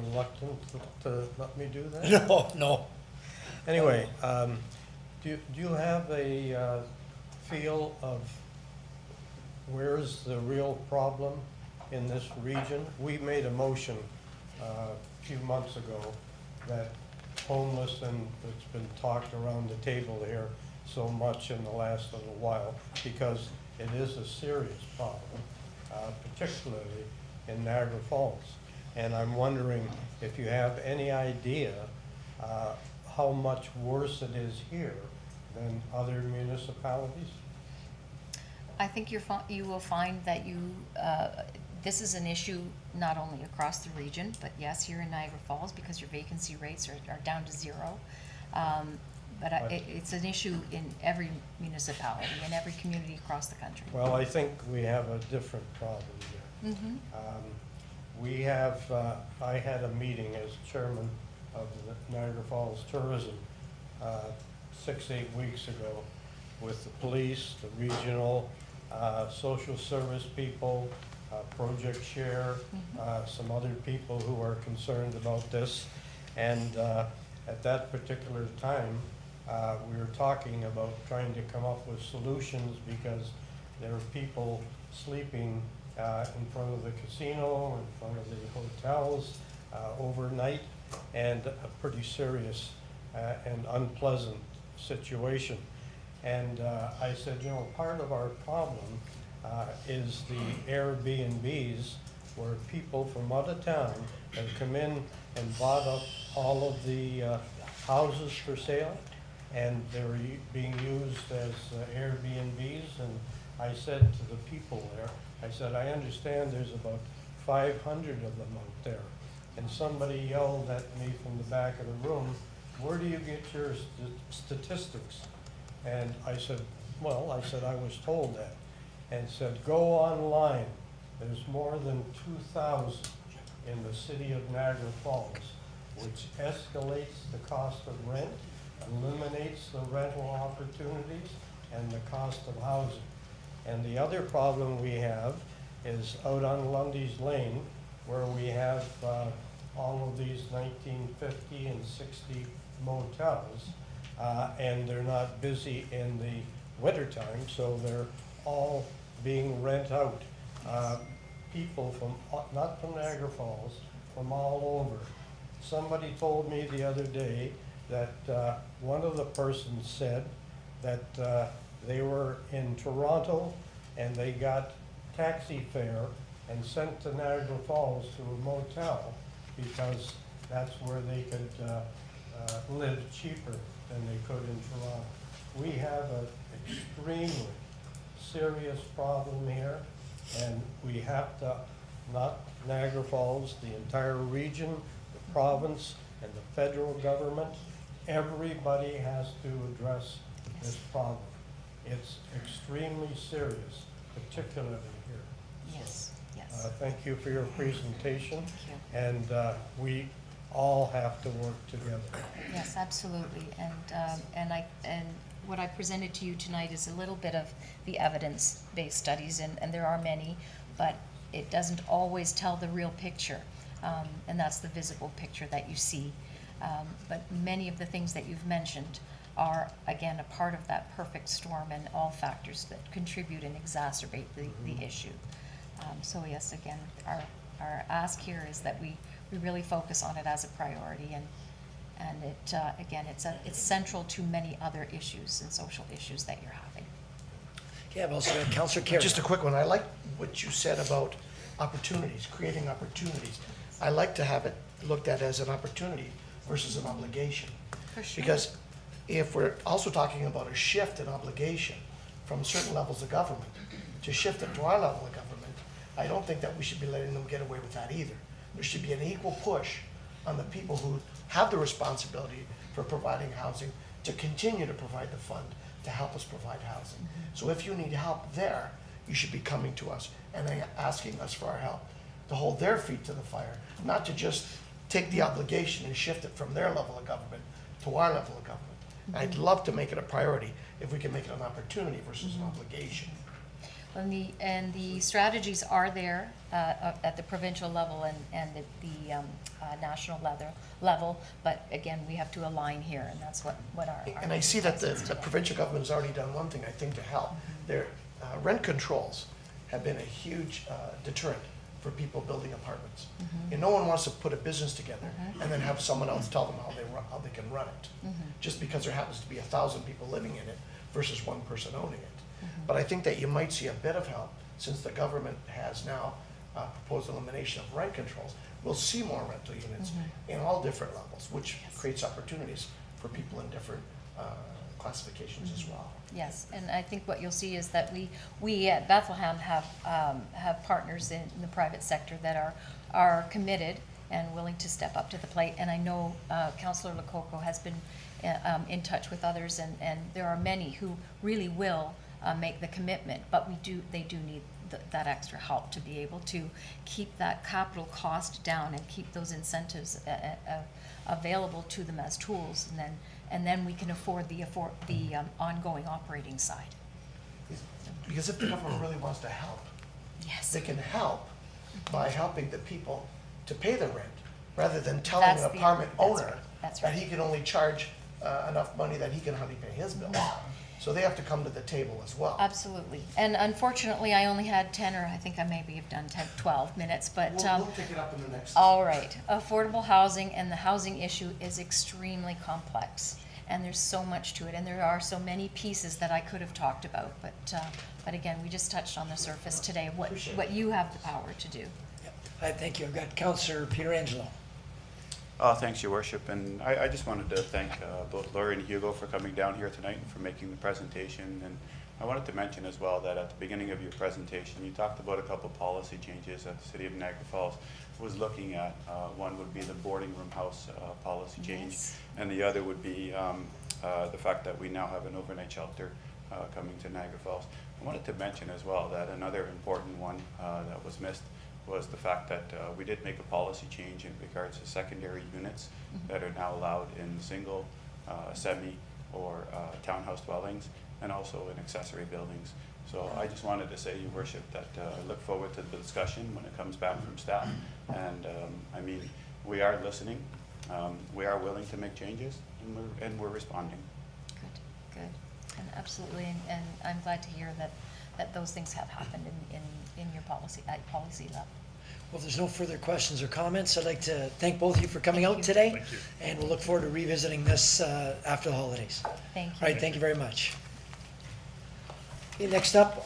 reluctant to let me do that? No. Anyway, do you have a feel of where's the real problem in this region? We made a motion a few months ago that homeless, and it's been talked around the table here so much in the last little while, because it is a serious problem, particularly in Niagara Falls. And I'm wondering if you have any idea how much worse it is here than other municipalities? I think you will find that this is an issue not only across the region, but yes, here in Niagara Falls, because your vacancy rates are down to zero. It's an issue in every municipality, in every community across the country. Well, I think we have a different problem here. We have, I had a meeting as chairman of the Niagara Falls Tourism 6-8 weeks ago with the police, the regional, social service people, Project Share, some other people who are concerned about this. And at that particular time, we were talking about trying to come up with solutions, because there are people sleeping in front of the casino, in front of the hotels overnight, and a pretty serious and unpleasant situation. And I said, you know, part of our problem is the Airbnbs, where people from out of town have come in and bought up all of the houses for sale, and they're being used as Airbnbs. And I said to the people there, I said, I understand there's about 500 of them out there. And somebody yelled at me from the back of the room, where do you get your statistics? And I said, well, I said, I was told that. And said, go online. There's more than 2,000 in the city of Niagara Falls, which escalates the cost of rent, eliminates the rental opportunities, and the cost of housing. And the other problem we have is out on Lundy's Lane, where we have all of these 1950 and 60 motels, and they're not busy in the wintertime, so they're all being rent out. People from, not from Niagara Falls, from all over. Somebody told me the other day that one of the persons said that they were in Toronto and they got taxi fare and sent to Niagara Falls to a motel, because that's where they could live cheaper than they could in Toronto. We have an extremely serious problem here, and we have to, not Niagara Falls, the entire region, the province, and the federal government, everybody has to address this problem. It's extremely serious, particularly here. Yes. Thank you for your presentation. Thank you. And we all have to work together. Yes, absolutely. And what I presented to you tonight is a little bit of the evidence-based studies, and there are many, but it doesn't always tell the real picture. And that's the visible picture that you see. But many of the things that you've mentioned are, again, a part of that perfect storm, and all factors that contribute and exacerbate the issue. So yes, again, our ask here is that we really focus on it as a priority, And it, again, it's central to many other issues and social issues that you're having. Okay, I've also got Councillor Carey. Just a quick one. I like what you said about opportunities, creating opportunities. I like to have it looked at as an opportunity versus an obligation. For sure. Because if we're also talking about a shift in obligation from certain levels of government to shift it to our level of government, I don't think that we should be letting them get away with that either. There should be an equal push on the people who have the responsibility for providing housing to continue to provide the fund to help us provide housing. So if you need help there, you should be coming to us and then asking us for our help to hold their feet to the fire, not to just take the obligation and shift it from their level of government to our level of government. I'd love to make it a priority if we can make it an opportunity versus an obligation. And the strategies are there at the provincial level and the national level, but again, we have to align here, and that's what our. And I see that emphasis the today. provincial government has already done one thing, I think, to help. Their rent controls have been a huge deterrent for people building apartments. And no one wants to put a business together and then have someone else tell them how they can run it. Just because there happens to be 1,000 people living in it versus one person owning it. But I think that you might see a bit of help since the government has now proposed elimination of rent controls. We'll see more rental units in all different levels, which creates opportunities for people in different classifications as well. Yes, and I think what you'll see is that we at Bethlehem have partners in the private sector that are committed and willing to step up to the plate. And I know Councillor Lococo has been in touch with others, and there are many who really will make the commitment, but they do need that extra help to be able to keep that capital cost down and keep those incentives available to them as tools, and then we can afford the ongoing operating side. Because if the government really wants to help, Yes. they can help by helping the people to pay the rent, rather than telling That's an the- apartment that's owner right, that's that right. he can only charge enough money that he can hardly pay his bill. So they have to come to the table as well. Absolutely. And unfortunately, I only had 10, or I think I maybe have done 10, 12 minutes, but, We'll pick it up in the next. all right. Affordable housing and the housing issue is extremely complex, and there's so much to it, and there are so many pieces that I could have talked about, but again, we just touched on the surface today of what you have the power to do. Thank you. I've got Councillor Peter Angelo. Thanks, Your Worship, and I just wanted to thank both Laurie and Hugo for coming down here tonight and for making the presentation. And I wanted to mention as well that at the beginning of your presentation, you talked about a couple policy changes that the City of Niagara Falls was looking at. One would be the boarding room house policy change, Yes. and the other would be the fact that we now have an overnight shelter coming to Niagara Falls. I wanted to mention as well that another important one that was missed was the fact that we did make a policy change in regards to secondary units that are now allowed in single, semi, or townhouse dwellings, and also in accessory buildings. So I just wanted to say, Your Worship, that I look forward to the discussion when it comes back from staff. And I mean, we are listening, we are willing to make changes, and we're responding. Good, and absolutely, and I'm glad to hear that those things have happened in your policy, at policy level. Well, if there's no further questions or comments, I'd like to thank both of you for coming out today. And we'll look forward to revisiting this after the holidays. Thank you. All right, thank you very much. Okay, next up,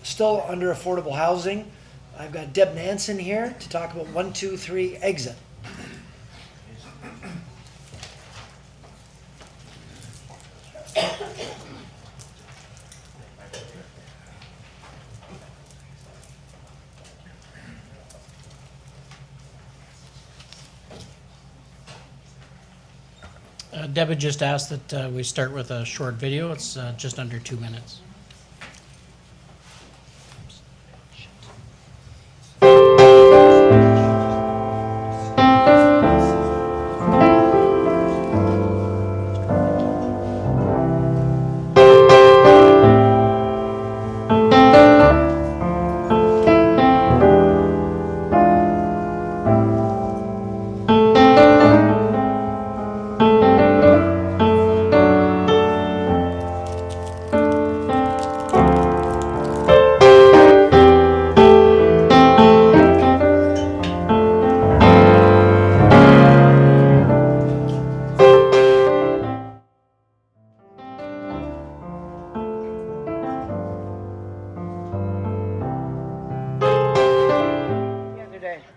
still under affordable housing, I've got Deb Nansen here to talk about 123 exit. Deb had just asked that we start with a short video. It's just under 2 minutes.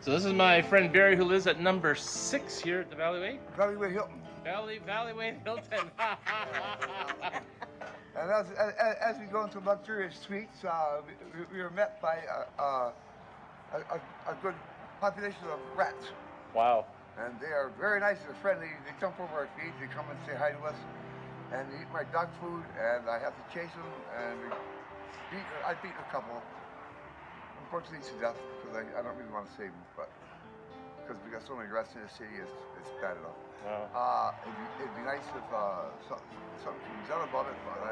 So this is my friend Barry, who lives at number 6 here at the Valleyway. Valleyway Hilton. Valleyway Hilton. And as we go into luxurious suites, we were met by a good population of rats. Wow. And they are very nice and friendly. They jump over our feet, they come and say hi to us, and they eat my dog food, and I have to chase them, and I beat a couple. Unfortunately to death, because I don't really want to save them, but because we got so many rats in the city, it's bad enough. Wow. It'd be nice if something could be done about it, but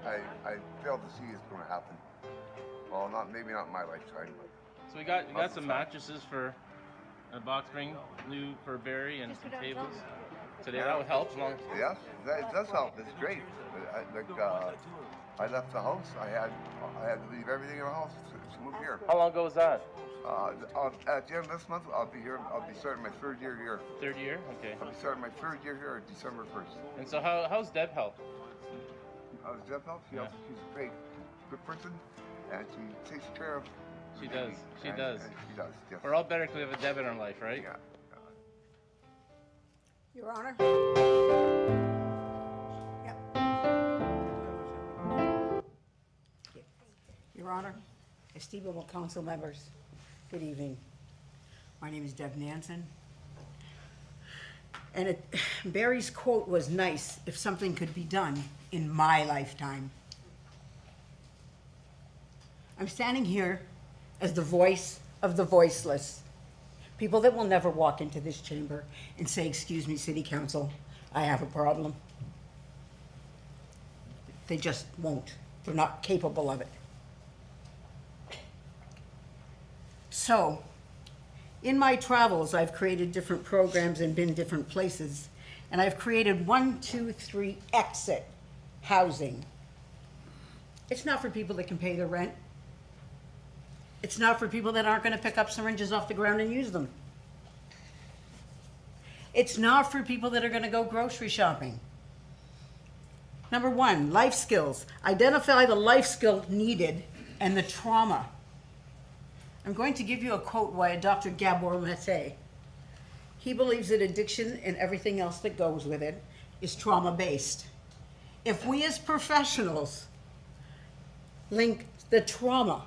I fail to see it's going to happen. Well, maybe not in my lifetime, but. So we got some mattresses for a box spring, new for Barry, and some tables. Today that would help. Yes, it does help. It's great. I left the house. I had to leave everything in the house to move here. How long ago was that? At the end of this month, I'll be here. I'll be starting my 3rd year here. 3rd year? Okay. I'll be starting my 3rd year here December 1st. And so how's Deb help? How's Deb help? She's a great, good person, and she takes care of. She does. She does. She does. Yes. We're all better because we have a Deb in our life, right? Yeah. Your Honor. Your Honor, esteemed council members, good evening. My name is Deb Nansen. And Barry's quote was nice, if something could be done in my lifetime. I'm standing here as the voice of the voiceless. People that will never walk into this chamber and say, "Excuse me, City Council, I have a problem." They just won't. They're not capable of it. So, in my travels, I've created different programs and been different places. And I've created 1, 2, 3 exit housing. It's not for people that can pay their rent. It's not for people that aren't going to pick up syringes off the ground and use them. It's not for people that are going to go grocery shopping. Number 1, life skills. Identify the life skill needed and the trauma. I'm going to give you a quote by Dr. Gabor Mate. He believes that addiction and everything else that goes with it is trauma-based. If we as professionals link the trauma,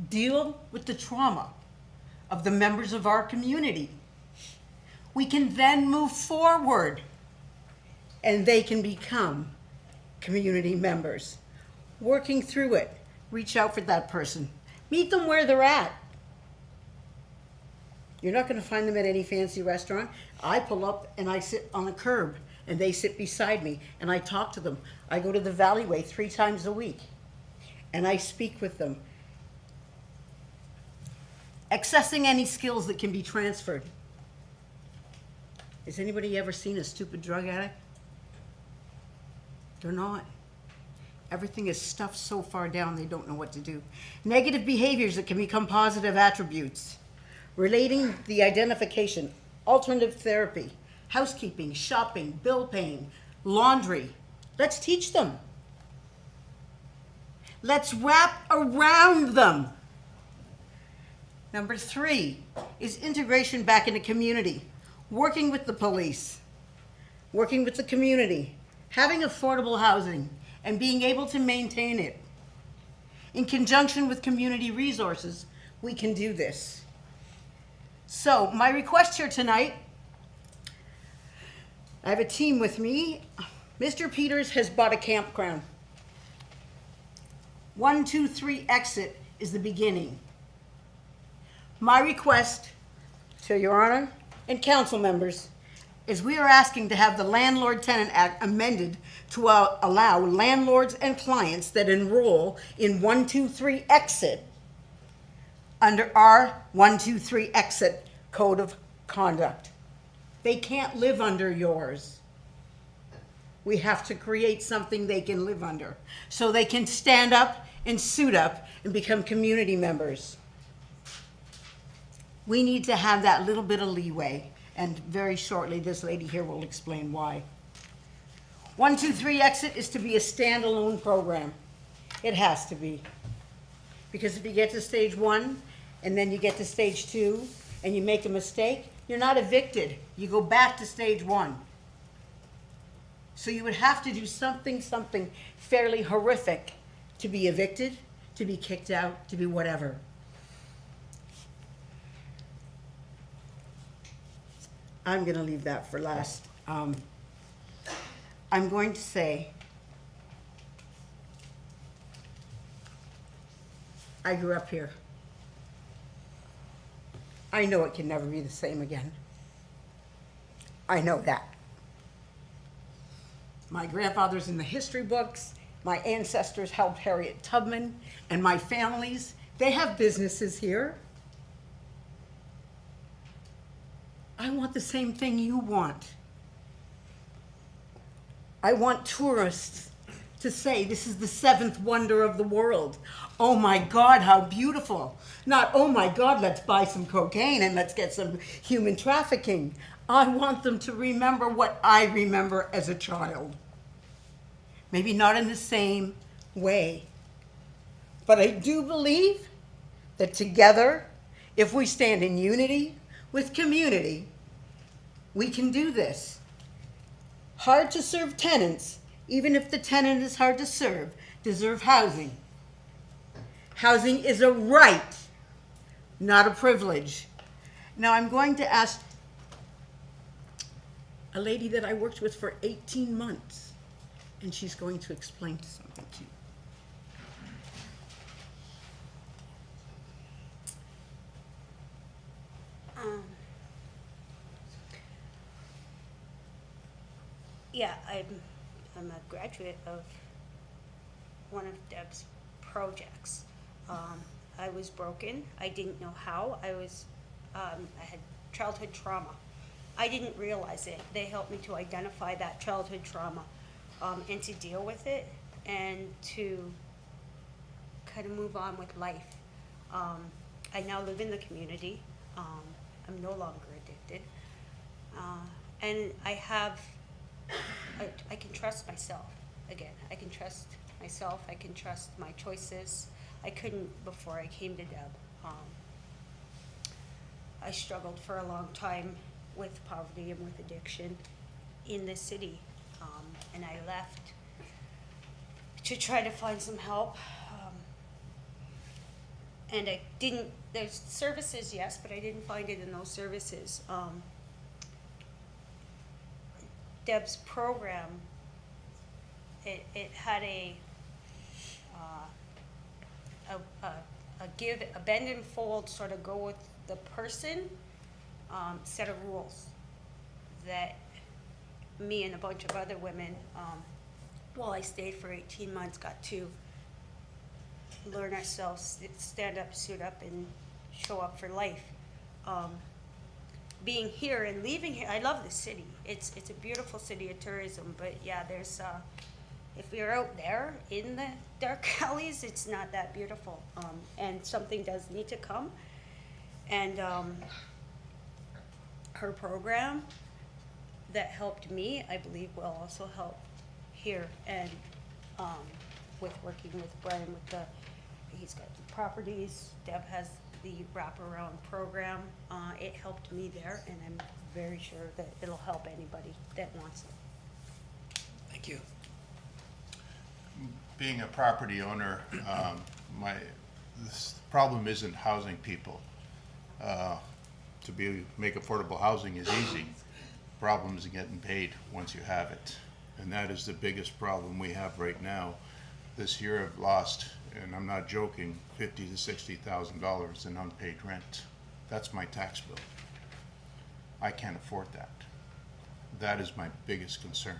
deal with the trauma of the members of our community, we can then move forward and they can become community members. Working through it, reach out for that person. Meet them where they're at. You're not going to find them at any fancy restaurant. I pull up and I sit on a curb and they sit beside me and I talk to them. I go to the Valleyway 3 times a week and I speak with them. Accessing any skills that can be transferred. Has anybody ever seen a stupid drug addict? They're not. Everything is stuffed so far down they don't know what to do. Negative behaviors that can become positive attributes. Relating the identification, alternative therapy, housekeeping, shopping, bill paying, laundry. Let's teach them. Let's wrap around them. Number 3 is integration back into community. Working with the police, working with the community, having affordable housing, and being able to maintain it. In conjunction with community resources, we can do this. So my request here tonight, I have a team with me. Mr. Peters has bought a campground. 1, 2, 3 exit is the beginning. My request to Your Honor and council members is we are asking to have the Landlord-Tenant Act amended to allow landlords and clients that enroll in 1, 2, 3 exit under our 1, 2, 3 exit code of conduct. They can't live under yours. We have to create something they can live under so they can stand up and suit up and become community members. We need to have that little bit of leeway. And very shortly, this lady here will explain why. 1, 2, 3 exit is to be a standalone program. It has to be. Because if you get to stage 1, and then you get to stage 2, and you make a mistake, you're not evicted. You go back to stage one. So you would have to do something fairly horrific to be evicted, to be kicked out, to be whatever. I'm gonna leave that for last. I'm going to say, I grew up here. I know it can never be the same again. I know that. My grandfather's in the history books. My ancestors helped Harriet Tubman, and my families, they have businesses here. I want the same thing you want. I want tourists to say this is the seventh wonder of the world. Oh my God, how beautiful. Not, oh my God, let's buy some cocaine and let's get some human trafficking. I want them to remember what I remember as a child. Maybe not in the same way. But I do believe that together, if we stand in unity with community, we can do this. Hard to serve tenants, even if the tenant is hard to serve, deserve housing. Housing is a right, not a privilege. Now I'm going to ask a lady that I worked with for 18 months, and she's going to explain something to you. Yeah, I'm a graduate of one of Deb's projects. I was broken. I didn't know how. I had childhood trauma. I didn't realize it. They helped me to identify that childhood trauma and to deal with it and to kind of move on with life. I now live in the community. I'm no longer addicted. And I can trust myself again. I can trust myself. I can trust my choices. I couldn't before I came to Deb. I struggled for a long time with poverty and with addiction in the city. And I left to try to find some help. And I didn't, there's services, yes, but I didn't find it in those services. Deb's program, it had a bend and fold, sort of go with the person set of rules that me and a bunch of other women, while I stayed for 18 months, got to learn ourselves, stand up, suit up, and show up for life. Being here and leaving here, I love the city. It's a beautiful city of tourism, but yeah, there's if we're out there in the dark alleys, it's not that beautiful. And something does need to come. And her program that helped me, I believe, will also help here. And with working with Brian, he's got the properties. Deb has the wraparound program. It helped me there, and I'm very sure that it'll help anybody that wants it. Thank you. Being a property owner, this problem isn't housing people. Make affordable housing is easy. Problem is getting paid once you have it, and that is the biggest problem we have right now. This year I've lost, and I'm not joking, $50,000 to $60,000 in unpaid rent. That's my tax bill. I can't afford that. That is my biggest concern.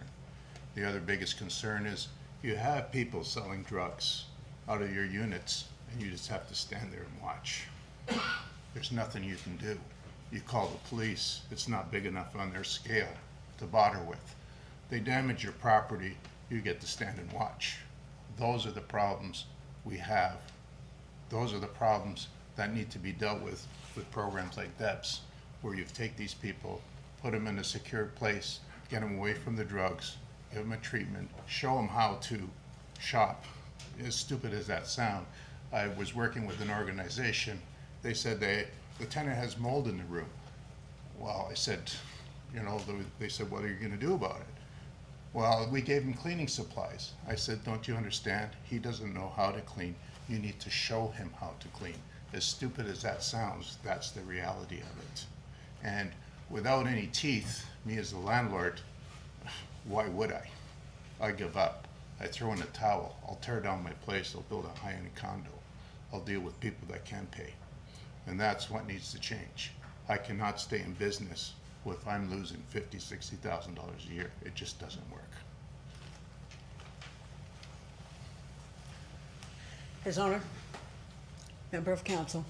The other biggest concern is you have people selling drugs out of your units, and you just have to stand there and watch. There's nothing you can do. You call the police, it's not big enough on their scale to bother with. They damage your property, you get to stand and watch. Those are the problems we have. Those are the problems that need to be dealt with programs like Deb's, where you take these people, put them in a secure place, get them away from the drugs, give them a treatment, show them how to shop. As stupid as that sounds, I was working with an organization. They said the tenant has mold in the room. Well, I said, you know, they said, what are you gonna do about it? Well, we gave him cleaning supplies. I said, don't you understand? He doesn't know how to clean. You need to show him how to clean. As stupid as that sounds, that's the reality of it. And without any teeth, me as the landlord, why would I? I give up. I throw in a towel. I'll tear down my place. I'll build a high-end condo. I'll deal with people that can pay. And that's what needs to change. I cannot stay in business if I'm losing $50,000, $60,000 a year. It just doesn't work. His Honor, member of council,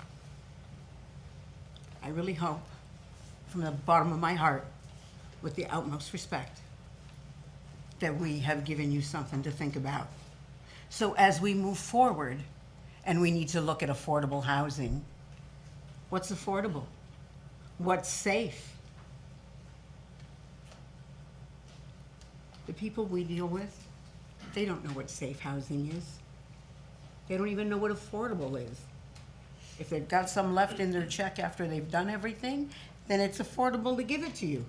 I really hope from the bottom of my heart, with the utmost respect, that we have given you something to think about. So as we move forward, and we need to look at affordable housing, what's affordable? What's safe? The people we deal with, they don't know what safe housing is. They don't even know what affordable is. If they've got some left in their check after they've done everything, then it's affordable to give it to you.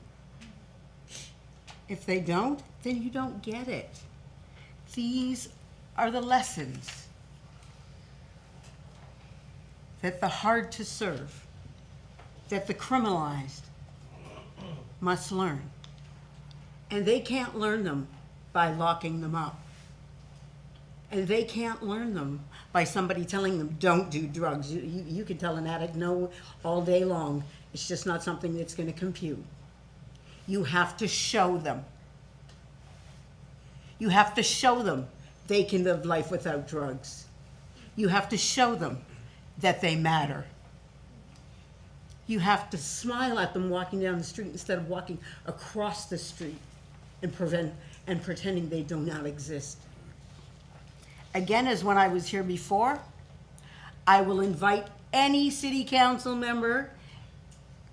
If they don't, then you don't get it. These are the lessons that the hard to serve, that the criminalized must learn. And they can't learn them by locking them up. And they can't learn them by somebody telling them, don't do drugs. You can tell an addict no all day long. It's just not something that's going to compute. You have to show them. You have to show them they can live life without drugs. You have to show them that they matter. You have to smile at them walking down the street instead of walking across the street and pretending they do not exist. Again, as when I was here before, I will invite any city council member,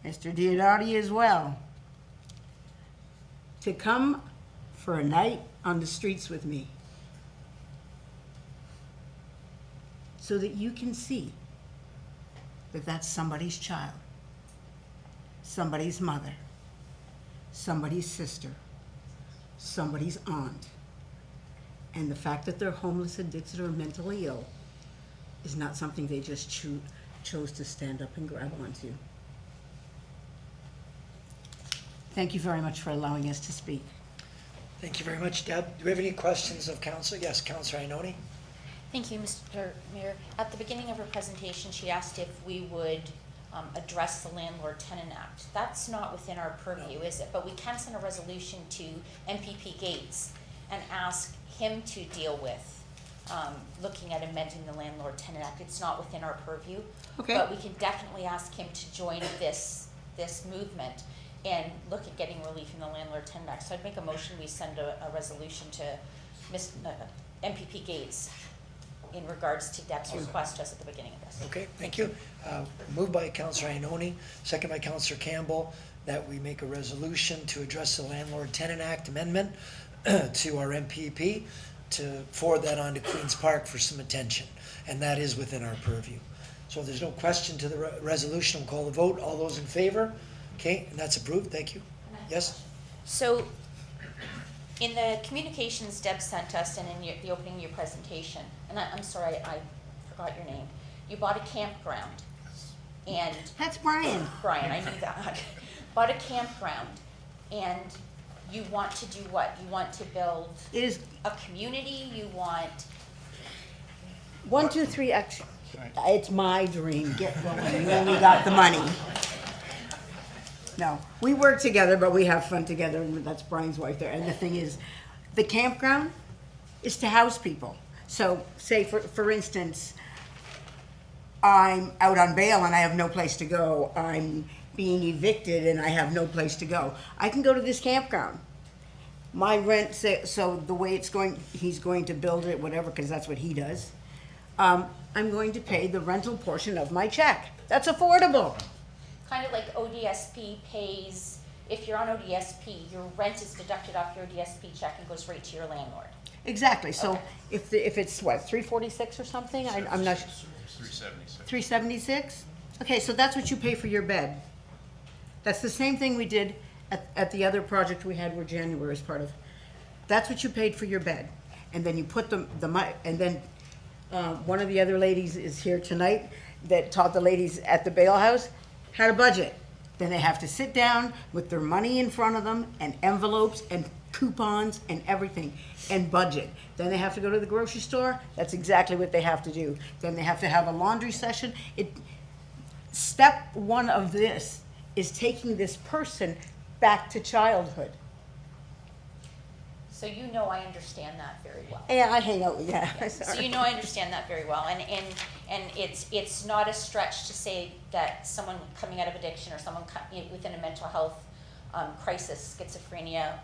Mr. Diodati as well, to come for a night on the streets with me so that you can see that that's somebody's child, somebody's mother, somebody's sister, somebody's aunt. And the fact that they're homeless, addicted, or mentally ill is not something they just chose to stand up and grab onto. Thank you very much for allowing us to speak. Thank you very much, Deb. Do we have any questions of council? Yes, Councillor Ioannoni. Thank you, Mr. Mayor. At the beginning of her presentation, she asked if we would address the Landlord-Tenant Act. That's not within our purview, is it? But we can send a resolution to MPP Gates and ask him to deal with looking at amending the Landlord-Tenant Act. It's not within our purview. Okay. But we can definitely ask him to join this movement and look at getting relief in the Landlord-Tenant Act. So I'd make a motion, we send a resolution to MPP Gates in regards to Deb's request just at the beginning of this. Okay, thank you. Moved by Councillor Ioannoni, second by Councillor Campbell, that we make a resolution to address the Landlord-Tenant Act amendment to our MPP to forward that on to Queen's Park for some attention. And that is within our purview. So if there's no question to the resolution, we'll call the vote. All those in favor? Okay, and that's approved. Thank you. Yes? So in the communications Deb sent us and in the opening of your presentation, and I'm sorry, I forgot your name. You bought a campground. And that's Brian. Brian, I knew that. Bought a campground and you want to do what? You want to build a community? You want... 1, 2, 3, action. It's my dream. Get going. You only got the money. No, we work together, but we have fun together, and that's Brian's wife there. And the thing is, the campground is to house people. So, say for instance, I'm out on bail and I have no place to go. I'm being evicted and I have no place to go. I can go to this campground. My rent, so the way it's going, he's going to build it, whatever, because that's what he does. I'm going to pay the rental portion of my check. That's affordable. Kind of like ODSP pays, if you're on ODSP, your rent is deducted off your ODSP check and goes right to your landlord. Exactly. So Okay. if it's what, 346 or something? I'm not. 376. 376. Okay, so that's what you pay for your bed. That's the same thing we did at the other project we had where January was part of. That's what you paid for your bed. And then you put and then one of the other ladies is here tonight that taught the ladies at the bail house how to budget. Then they have to sit down with their money in front of them and envelopes and coupons and everything and budget. Then they have to go to the grocery store. That's exactly what they have to do. Then they have to have a laundry session. Step one of this is taking this person back to childhood. So you know I understand that very well. Yeah, I hang out with, yeah. So you know I understand that very well, and it's not a stretch to say that someone coming out of addiction or someone within a mental health crisis, schizophrenia,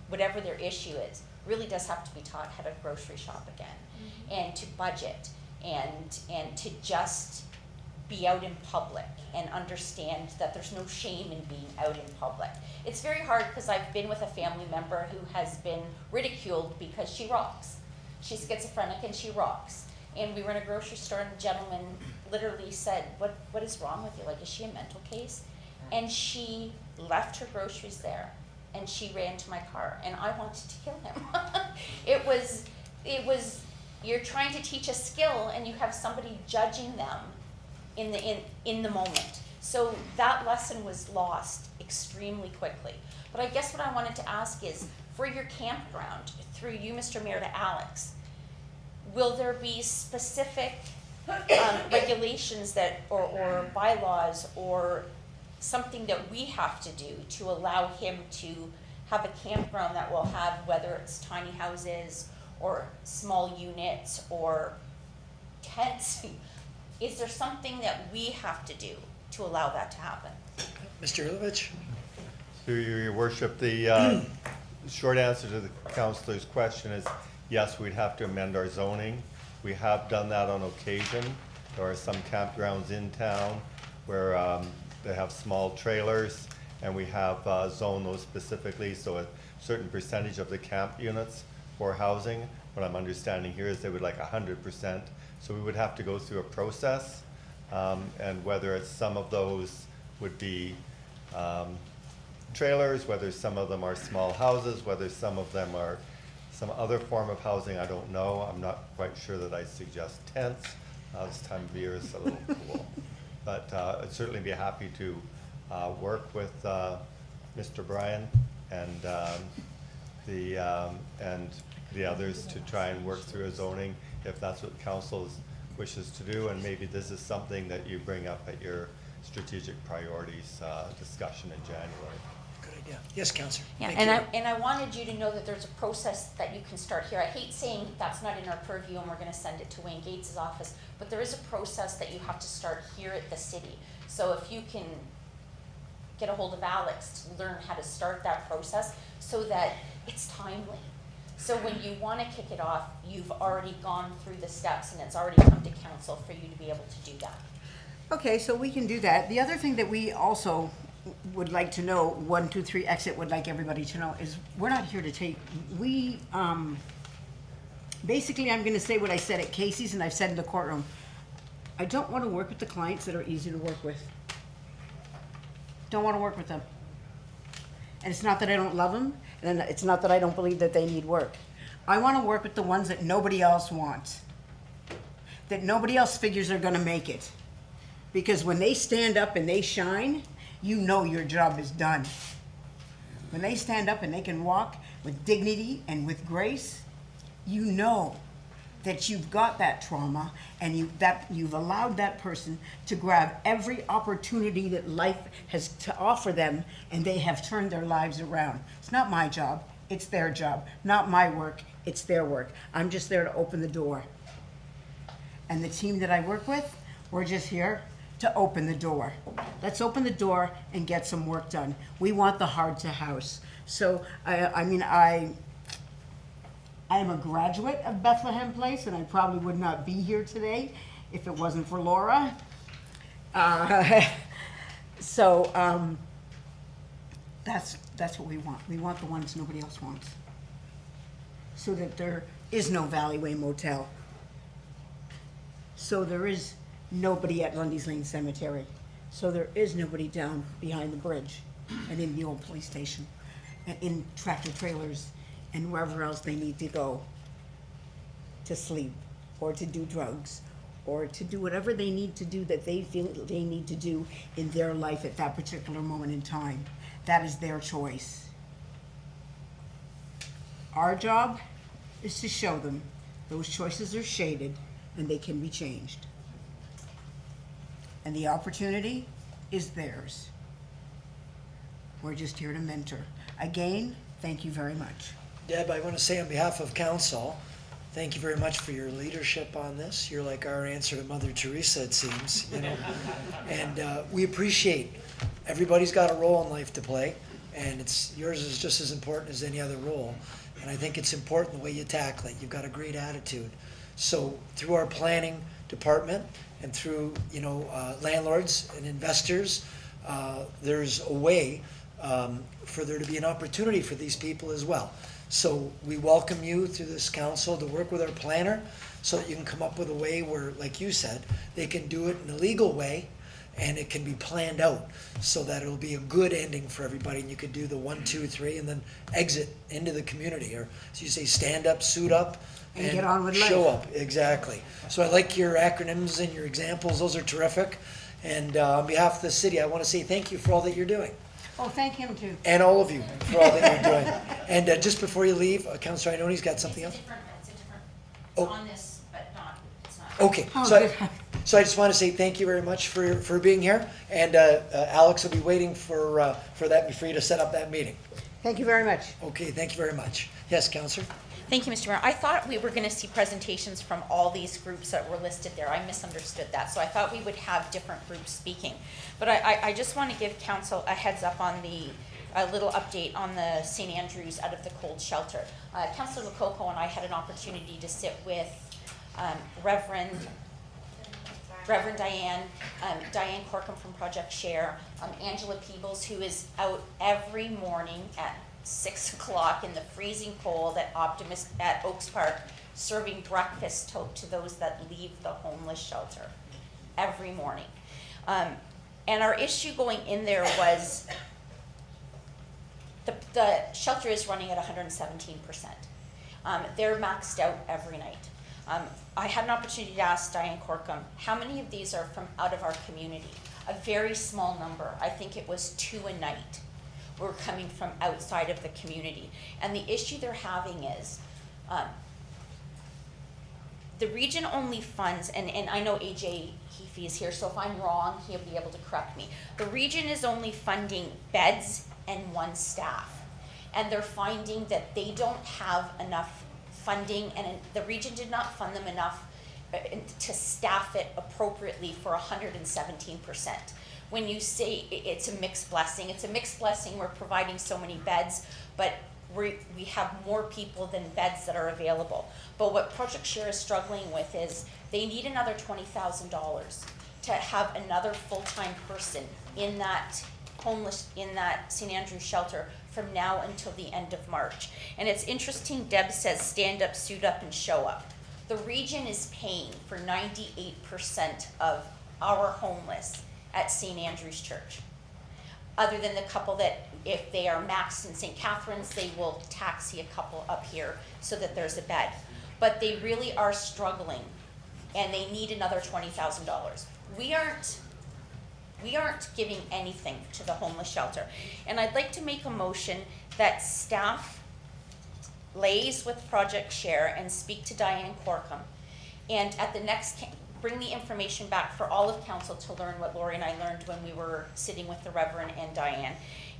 whatever their issue is, really does have to be taught how to grocery shop again, and to budget, and to just be out in public and understand that there's no shame in being out in public. It's very hard because I've been with a family member who has been ridiculed because she rocks. She's schizophrenic and she rocks. And we were in a grocery store and the gentleman literally said, what is wrong with you? Like, is she a mental case? And she left her groceries there and she ran to my car and I wanted to kill him. It was, you're trying to teach a skill and you have somebody judging them in the moment. So that lesson was lost extremely quickly. But I guess what I wanted to ask is, for your campground, through you, Mr. Mayor, to Alex, will there be specific regulations that, or bylaws, or something that we have to do to allow him to have a campground that will have, whether it's tiny houses or small units or tents? Is there something that we have to do to allow that to happen? Mr. Ilovich? Through you, your worship, the short answer to the councillor's question is yes, we'd have to amend our zoning. We have done that on occasion. There are some campgrounds in town where they have small trailers, and we have zoned those specifically, so a certain percentage of the camp units for housing. What I'm understanding here is they would like 100%. So we would have to go through a process, and whether it's some of those would be trailers, whether some of them are small houses, whether some of them are some other form of housing, I don't know. I'm not quite sure that I suggest tents. This time of year is a little cool. But I'd certainly be happy to work with Mr. Bryan and the others to try and work through a zoning, if that's what council wishes to do, and maybe this is something that you bring up at your strategic priorities discussion in January. Good idea. Yes, Councillor. Yeah, Thank you. and I wanted you to know that there's a process that you can start here. I hate saying that's not in our purview and we're gonna send it to Wayne Gates' office, but there is a process that you have to start here at the city. So if you can get a hold of Alex to learn how to start that process so that it's timely. So when you want to kick it off, you've already gone through the steps and it's already come to council for you to be able to do that. Okay, so we can do that. The other thing that we also would like to know, 1, 2, 3 exit would like everybody to know, is we're not here to take, basically I'm gonna say what I said at Casey's and I've said in the courtroom. I don't want to work with the clients that are easy to work with. Don't want to work with them. And it's not that I don't love them, and it's not that I don't believe that they need work. I want to work with the ones that nobody else wants, that nobody else figures are going to make it. Because when they stand up and they shine, you know your job is done. When they stand up and they can walk with dignity and with grace, you know that you've got that trauma and you've allowed that person to grab every opportunity that life has to offer them, and they have turned their lives around. It's not my job, it's their job. Not my work, it's their work. I'm just there to open the door. And the team that I work with, we're just here to open the door. Let's open the door and get some work done. We want the hard to house. So, I am a graduate of Bethlehem Place, and I probably would not be here today if it wasn't for Laura. That's what we want. We want the ones nobody else wants, so that there is no Valleyway Motel, so there is nobody at Lundy's Lane Cemetery. So there is nobody down behind the bridge and in the old police station, and in tractor trailers and wherever else they need to go to sleep or to do drugs or to do whatever they need to do that they feel they need to do in their life at that particular moment in time. That is their choice. Our job is to show them those choices are shaded and they can be changed. And the opportunity is theirs. We're just here to mentor. Again, thank you very much. Deb, I want to say on behalf of council, thank you very much for your leadership on this. You're like our answer to Mother Teresa, it seems, you know. And we appreciate, everybody's got a role in life to play, and yours is just as important as any other role. And I think it's important the way you tackle it. You've got a great attitude. So through our planning department and through, landlords and investors, there's a way for there to be an opportunity for these people as well. So we welcome you through this council to work with our planner so that you can come up with a way where, like you said, they can do it in a legal way and it can be planned out so that it'll be a good ending for everybody, and you could do the 1, 2, 3 and then exit into the community, or as you say, stand up, suit up, And get on with life. show up. Exactly. So I like your acronyms and your examples. Those are terrific. And on behalf of the city, I want to say thank you for all that you're doing. Oh, thank him too. And all of you for all that you're doing. And just before you leave, Councillor Ioannoni's got something else? It's on this, but not, it's not. Okay, so I just want to say thank you very much for being here. And Alex will be waiting for you to set up that meeting. Thank you very much. Okay, thank you very much. Yes, Councillor? Thank you, Mr. Mayor. I thought we were going to see presentations from all these groups that were listed there. I misunderstood that, so I thought we would have different groups speaking. But I just want to give council a heads up on a little update on the St. Andrews out of the cold shelter. Councillor Lococo and I had an opportunity to sit with Reverend Diane, Diane Corkum from Project Share, Angela Peebles, who is out every morning at 6 o'clock in the freezing cold at Oaks Park, serving breakfast to those that leave the homeless shelter every morning. And our issue going in there was the shelter is running at 117%. They're maxed out every night. I had an opportunity to ask Diane Corkum, how many of these are from out of our community? A very small number. I think it was 2 a night were coming from outside of the community. And the issue they're having is the region only funds, and I know AJ Heafy is here, so if I'm wrong, he'll be able to correct me. The region is only funding beds and 1 staff. And they're finding that they don't have enough funding, and the region did not fund them enough to staff it appropriately for 117%. When you say it's a mixed blessing, we're providing so many beds, but we have more people than beds that are available. But what Project Share is struggling with is they need another $20,000 to have another full-time person in that St. Andrews shelter from now until the end of March. And it's interesting, Deb says stand up, suit up, and show up. The region is paying for 98% of our homeless at St. Andrew's Church. Other than the couple that, if they are maxed in St. Catharines, they will taxi a couple up here so that there's a bed. But they really are struggling, and they need another $20,000. We aren't giving anything to the homeless shelter. And I'd like to make a motion that staff lays with Project Share and speak to Diane Corkum. And at the next, bring the information back for all of council to learn what Lori and I learned when we were sitting with the Reverend and Diane.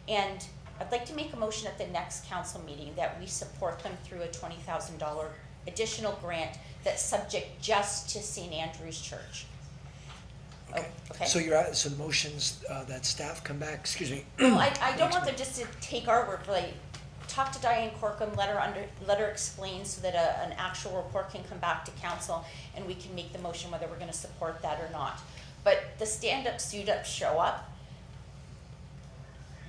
And I'd like to make a motion at the next council meeting that we support them through a $20,000 additional grant that's subject just to St. Andrew's Church. Okay. Oh, okay. So the motions that staff come back, excuse me. Well, I don't want them just to take our word for it. Talk to Diane Corkum, let her explain so that an actual report can come back to council and we can make the motion whether we're going to support that or not. But the stand up, suit up, show up,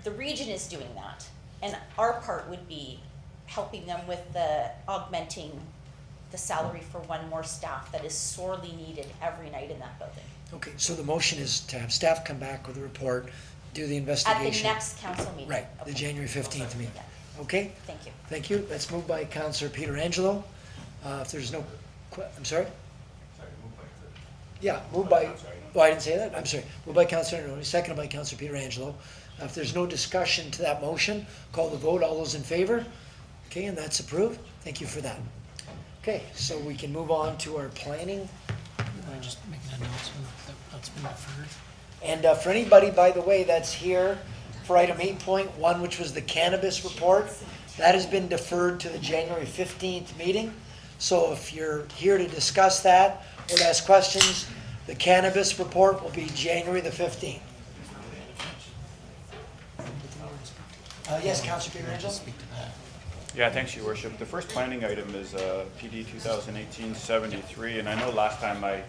the region is doing that. And our part would be helping them with the augmenting the salary for one more staff that is sorely needed every night in that building. Okay, so the motion is to have staff come back with a report, do the At investigation. the next council meeting. Right, the Okay. January 15th meeting. Yeah. Okay? Thank you. Thank you. That's moved by Councillor Peter Angelo. If there's no, I'm sorry? Yeah, moved by, oh, I didn't say that, I'm sorry. Moved by Councillor Inoue, seconded by Councillor Peter Angelo. If there's no discussion to that motion, call the vote. All those in favor? Okay, and that's approved. Thank you for that. Okay, so we can move on to our planning. I just make an announcement that that's been deferred. And for anybody, by the way, that's here for item 8.1, which was the cannabis report, that has been deferred to the January 15th meeting. So if you're here to discuss that or to ask questions, the cannabis report will be January the 15th. Yes, Councillor Peter Angelo? Yeah, thanks, Your Worship. The first planning item is PD 2018-73, and I know last time I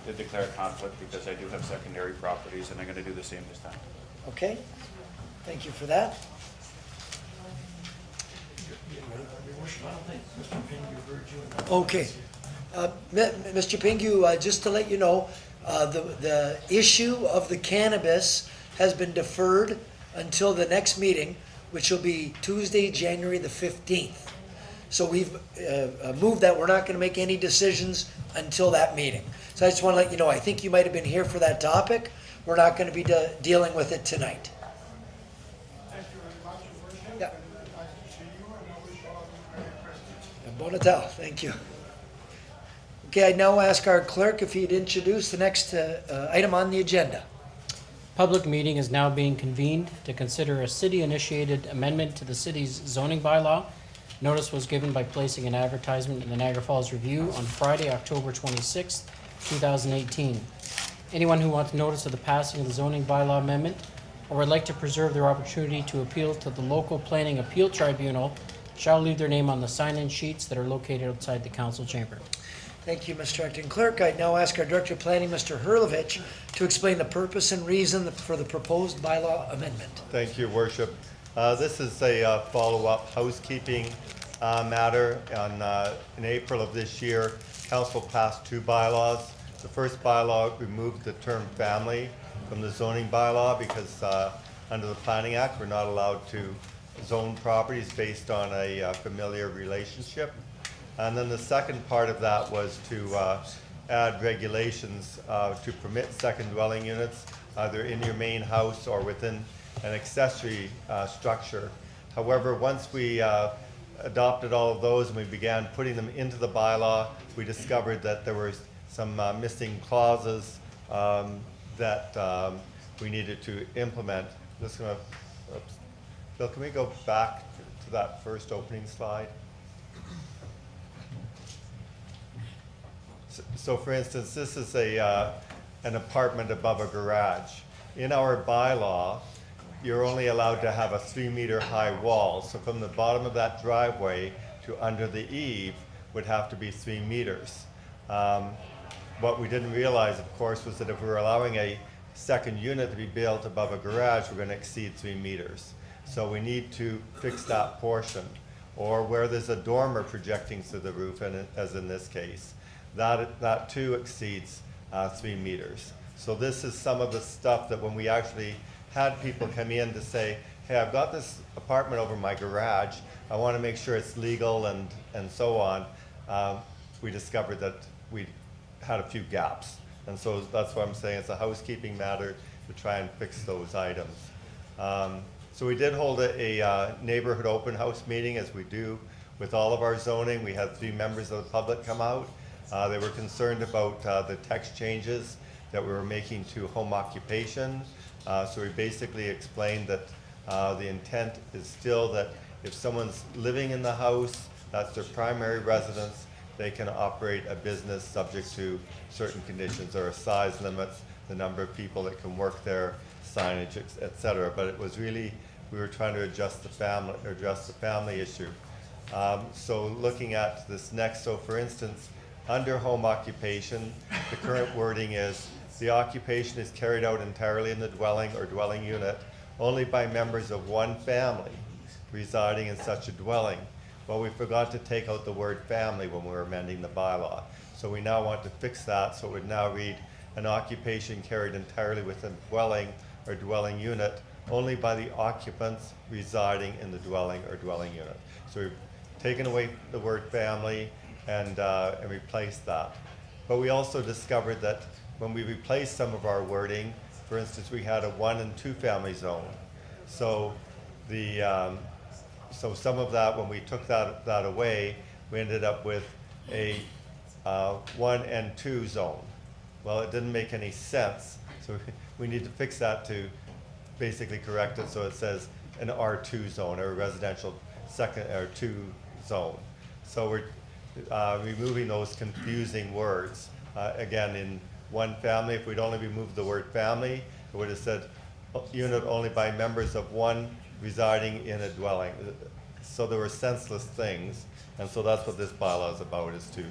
did declare a conflict because I do have secondary properties, and I'm going to do the same this time. Okay, thank you for that. Okay. Mr. Pingu, just to let you know, the issue of the cannabis has been deferred until the next meeting, which will be Tuesday, January the 15th. So we've moved that. We're not going to make any decisions until that meeting. So I just want to let you know, I think you might have been here for that topic. We're not going to be dealing with it tonight. Thank you very much, Your Worship. Yeah. And nice to see you, and I wish all of you Merry Christmas. Bon Natal, thank you. Okay, I now ask our clerk if he'd introduce the next item on the agenda. Public meeting is now being convened to consider a city-initiated amendment to the city's zoning bylaw. Notice was given by placing an advertisement in the Niagara Falls Review on Friday, October 26th, 2018. Anyone who wants notice of the passing of the zoning bylaw amendment or would like to preserve their opportunity to appeal to the local planning appeal tribunal shall leave their name on the sign-in sheets that are located outside the council chamber. Thank you, Mr. Acting Clerk. I now ask our Director of Planning, Mr. Hurlovich, to explain the purpose and reason for the proposed bylaw amendment. Thank you, Worship. This is a follow-up housekeeping matter. In April of this year, Council passed two bylaws. The first bylaw removed the term family from the zoning bylaw because under the Planning Act, we're not allowed to zone properties based on a familiar relationship. And then the second part of that was to add regulations to permit second dwelling units, either in your main house or within an accessory structure. However, once we adopted all of those and we began putting them into the bylaw, we discovered that there were some missing clauses that we needed to implement. Just gonna, oops. Bill, can we go back to that first opening slide? So for instance, this is an apartment above a garage. In our bylaw, you're only allowed to have a 3-meter high wall. So from the bottom of that driveway to under the eave would have to be 3 meters. What we didn't realize, of course, was that if we were allowing a second unit to be built above a garage, we're going to exceed 3 meters. So we need to fix that portion. Or where there's a dormer projecting through the roof, and as in this case, that too exceeds 3 meters. So this is some of the stuff that when we actually had people come in to say, hey, I've got this apartment over my garage, I want to make sure it's legal and so on, we discovered that we had a few gaps. And so that's why I'm saying it's a housekeeping matter to try and fix those items. So we did hold a neighborhood open house meeting, as we do with all of our zoning. We had 3 members of the public come out. They were concerned about the text changes that we were making to home occupation. So we basically explained that the intent is still that if someone's living in the house, that's their primary residence, they can operate a business subject to certain conditions. There are size limits, the number of people that can work there, signage, et cetera. But it was really, we were trying to address the family issue. So looking at this next, so for instance, under home occupation, the current wording is the occupation is carried out entirely in the dwelling or dwelling unit only by members of one family residing in such a dwelling. Well, we forgot to take out the word family when we were amending the bylaw. So we now want to fix that, so it would now read, an occupation carried entirely within dwelling or dwelling unit only by the occupants residing in the dwelling or dwelling unit. So we've taken away the word family and replaced that. But we also discovered that when we replaced some of our wording, for instance, we had a 1 and 2 family zone. So so some of that, when we took that away, we ended up with a 1 and 2 zone. Well, it didn't make any sense, so we need to fix that to basically correct it so it says an R2 zone or a residential second or 2 zone. So we're removing those confusing words. Again, in 1 family, if we'd only removed the word family, it would have said unit only by members of 1 residing in a dwelling. So there were senseless things, and so that's what this bylaw is about, is to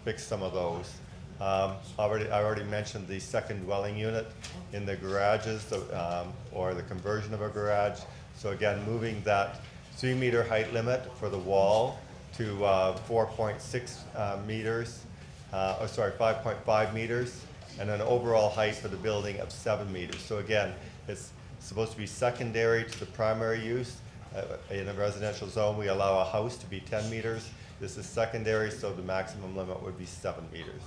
fix some of those. I already mentioned the second dwelling unit in the garages, or the conversion of a garage. So again, moving that 3-meter height limit for the wall to 4.6 meters, 5.5 meters, and an overall height for the building of 7 meters. So again, it's supposed to be secondary to the primary use. In a residential zone, we allow a house to be 10 meters. This is secondary, so the maximum limit would be 7 meters.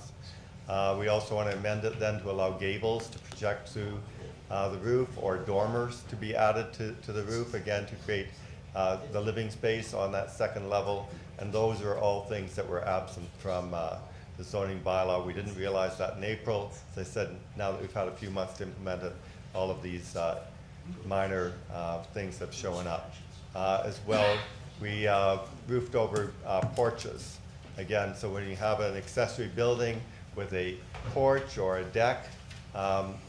We also want to amend it then to allow gables to project to the roof, or dormers to be added to the roof, again, to create the living space on that second level. And those are all things that were absent from the zoning bylaw. We didn't realize that in April. As I said, now that we've had a few months to implement it, all of these minor things have shown up. As well, we roofed over porches. Again, so when you have an accessory building with a porch or a deck,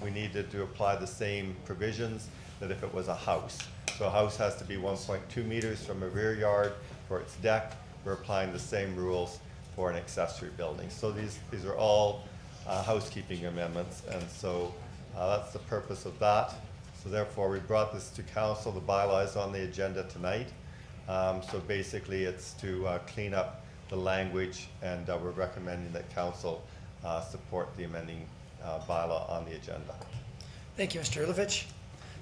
we needed to apply the same provisions that if it was a house. So a house has to be 1.2 meters from a rear yard for its deck. We're applying the same rules for an accessory building. So these are all housekeeping amendments, and so that's the purpose of that. So therefore, we brought this to council. The bylaw is on the agenda tonight. So basically, it's to clean up the language, and we're recommending that council support the amending bylaw on the agenda. Thank you, Mr. Erlovich.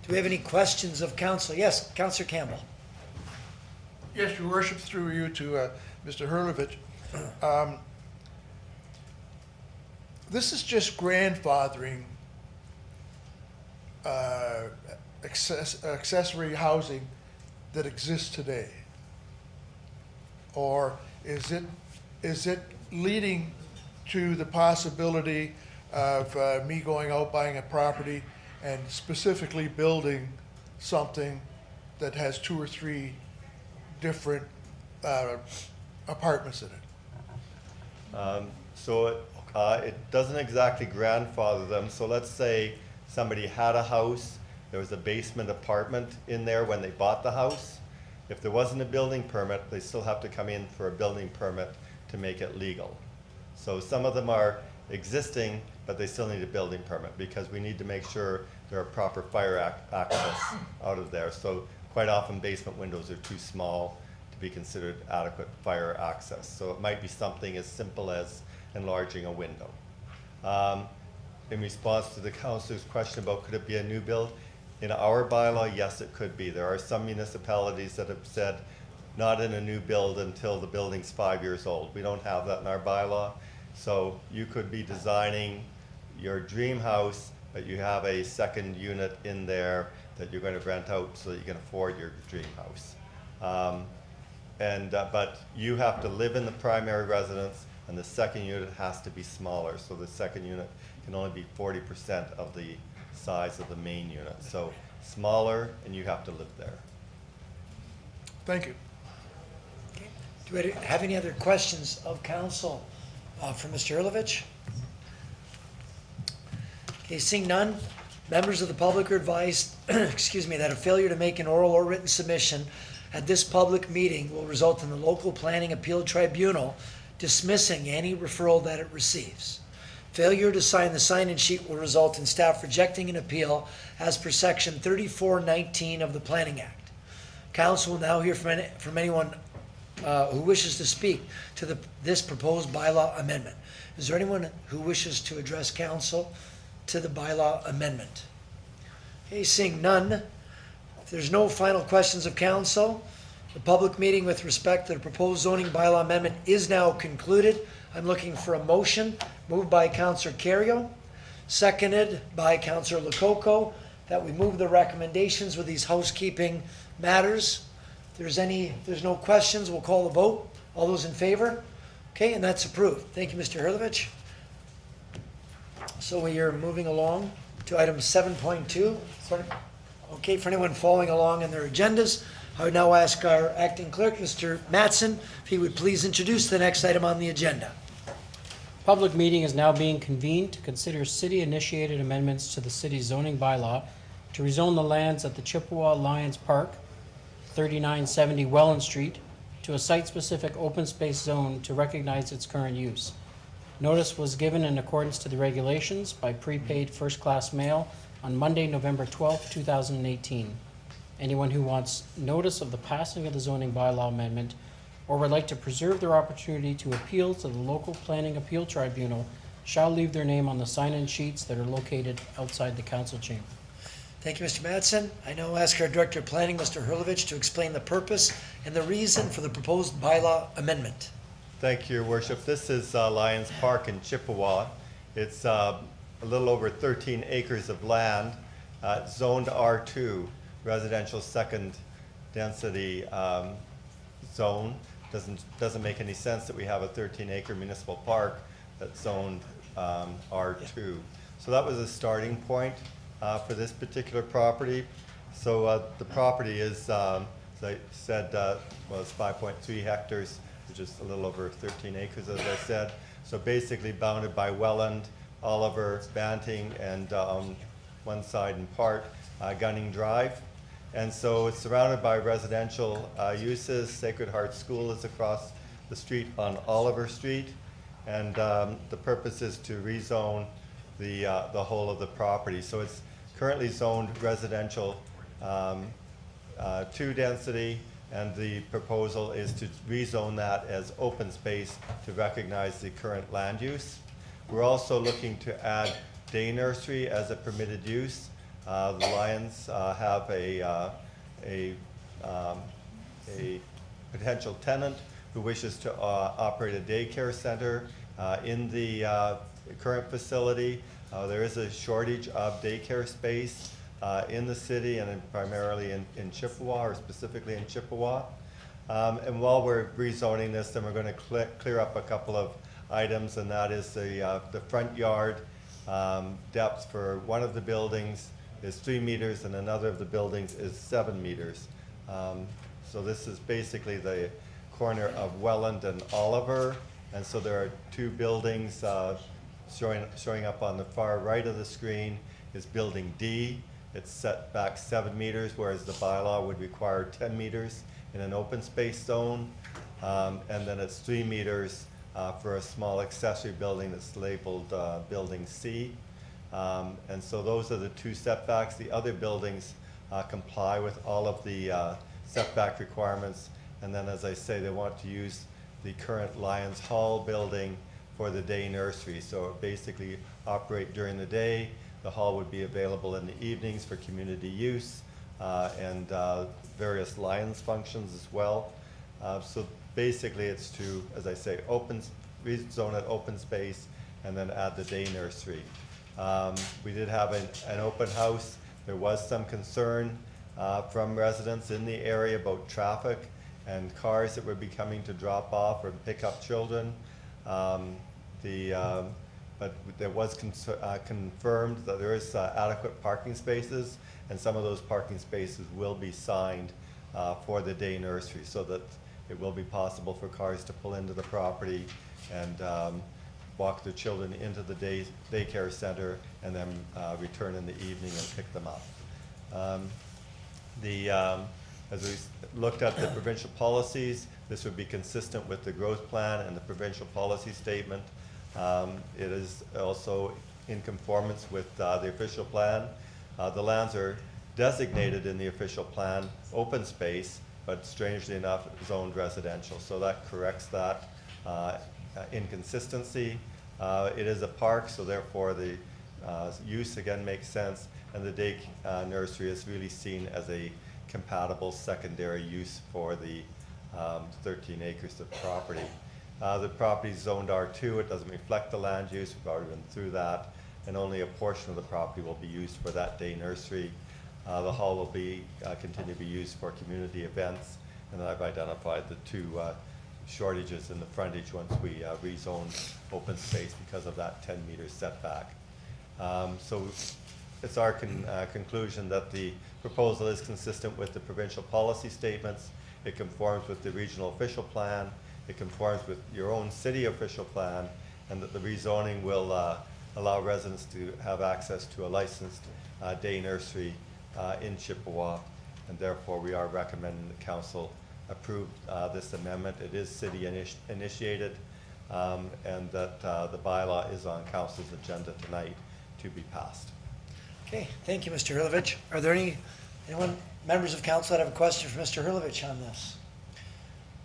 Do we have any questions of council? Yes, Councillor Campbell. Yes, Your Worship, through you to Mr. Hurlovich. This is just grandfathering accessory housing that exists today? Or is it leading to the possibility of me going out buying a property and specifically building something that has 2 or 3 different apartments in it? So it doesn't exactly grandfather them. So let's say somebody had a house, there was a basement apartment in there when they bought the house. If there wasn't a building permit, they still have to come in for a building permit to make it legal. So some of them are existing, but they still need a building permit because we need to make sure there are proper fire access out of there. So quite often basement windows are too small to be considered adequate fire access. So it might be something as simple as enlarging a window. In response to the councillor's question about could it be a new build, in our bylaw, yes, it could be. There are some municipalities that have said not in a new build until the building's 5 years old. We don't have that in our bylaw. So you could be designing your dream house, but you have a second unit in there that you're going to rent out so that you can afford your dream house. But you have to live in the primary residence, and the second unit has to be smaller. So the second unit can only be 40% of the size of the main unit. So smaller, and you have to live there. Thank you. Do we have any other questions of council for Mr. Erlovich? Okay, seeing none, members of the public are advised, excuse me, that a failure to make an oral or written submission at this public meeting will result in the local planning appeal tribunal dismissing any referral that it receives. Failure to sign the sign-in sheet will result in staff rejecting an appeal as per section 3419 of the Planning Act. Council will now hear from anyone who wishes to speak to this proposed bylaw amendment? Is there anyone who wishes to address council to the bylaw amendment? Okay, seeing none, if there's no final questions of council, the public meeting with respect to the proposed zoning bylaw amendment is now concluded. I'm looking for a motion, moved by Councillor Kerrio, seconded by Councillor Lococo, that we move the recommendations with these housekeeping matters. If there's no questions, we'll call the vote. All those in favor? Okay, and that's approved. Thank you, Mr. Hurlovich. So we are moving along to item 7.2. Okay, for anyone following along in their agendas, I would now ask our acting clerk, Mr. Mattson, if he would please introduce the next item on the agenda. Public meeting is now being convened to consider city-initiated amendments to the city's zoning bylaw to rezone the lands at the Chippewa Lions Park, 3970 Welland Street, to a site-specific open space zone to recognize its current use. Notice was given in accordance to the regulations by prepaid first-class mail on Monday, November 12, 2018. Anyone who wants notice of the passing of the zoning bylaw amendment or would like to preserve their opportunity to appeal to the local planning appeal tribunal shall leave their name on the sign-in sheets that are located outside the council chamber. Thank you, Mr. Mattson. I now ask our Director of Planning, Mr. Hurlovich, to explain the purpose and the reason for the proposed bylaw amendment. Thank you, Your Worship. This is Lions Park in Chippewa. It's a little over 13 acres of land, zoned R2, residential second density zone. Doesn't make any sense that we have a 13-acre municipal park that's zoned R2. So that was a starting point for this particular property. So the property is, as I said, well, it's 5.3 hectares, which is a little over 13 acres, as I said. So basically bounded by Welland, Oliver, Banting, and on one side in part, Gunning Drive. And so it's surrounded by residential uses. Sacred Heart School is across the street on Oliver Street. And the purpose is to rezone the whole of the property. So it's currently zoned residential 2 density, and the proposal is to rezone that as open space to recognize the current land use. We're also looking to add day nursery as a permitted use. The Lions have a potential tenant who wishes to operate a daycare center in the current facility. There is a shortage of daycare space in the city and primarily in Chippewa, or specifically in Chippewa. And while we're rezoning this, then we're going to clear up a couple of items, and that is the front yard depth for one of the buildings is 3 meters and another of the buildings is 7 meters. So this is basically the corner of Welland and Oliver, and so there are 2 buildings showing up on the far right of the screen is building D. It's set back 7 meters, whereas the bylaw would require 10 meters in an open space zone. And then it's 3 meters for a small accessory building that's labeled building C. And so those are the 2 setbacks. The other buildings comply with all of the setback requirements. And then, as I say, they want to use the current Lions Hall building for the day nursery. So basically operate during the day. The hall would be available in the evenings for community use and various Lions functions as well. So basically it's to, as I say, rezone it open space and then add the day nursery. We did have an open house. There was some concern from residents in the area about traffic and cars that would be coming to drop off or pick up children. But there was confirmed that there is adequate parking spaces, and some of those parking spaces will be signed for the day nursery, so that it will be possible for cars to pull into the property and walk their children into the daycare center and then return in the evening and pick them up. As we looked at the provincial policies, this would be consistent with the growth plan and the provincial policy statement. It is also in conformance with the official plan. The lands are designated in the official plan open space, but strangely enough, zoned residential. So that corrects that inconsistency. It is a park, so therefore the use again makes sense, and the day nursery is really seen as a compatible secondary use for the 13 acres of property. The property is zoned R2, it doesn't reflect the land use, we've already been through that, and only a portion of the property will be used for that day nursery. The hall will be continue to be used for community events, and then I've identified the two shortages in the frontage once we rezone open space because of that 10-meter setback. So it's our conclusion that the proposal is consistent with the provincial policy statements. It conforms with the regional official plan. It conforms with your own city official plan, and that the rezoning will allow residents to have access to a licensed day nursery in Chippewa, and therefore we are recommending the council approve this amendment. It is city initiated, and that the bylaw is on council's agenda tonight to be passed. Okay, thank you, Mr. Hurlovich. Are there anyone, members of council that have a question for Mr. Hurlovich on this?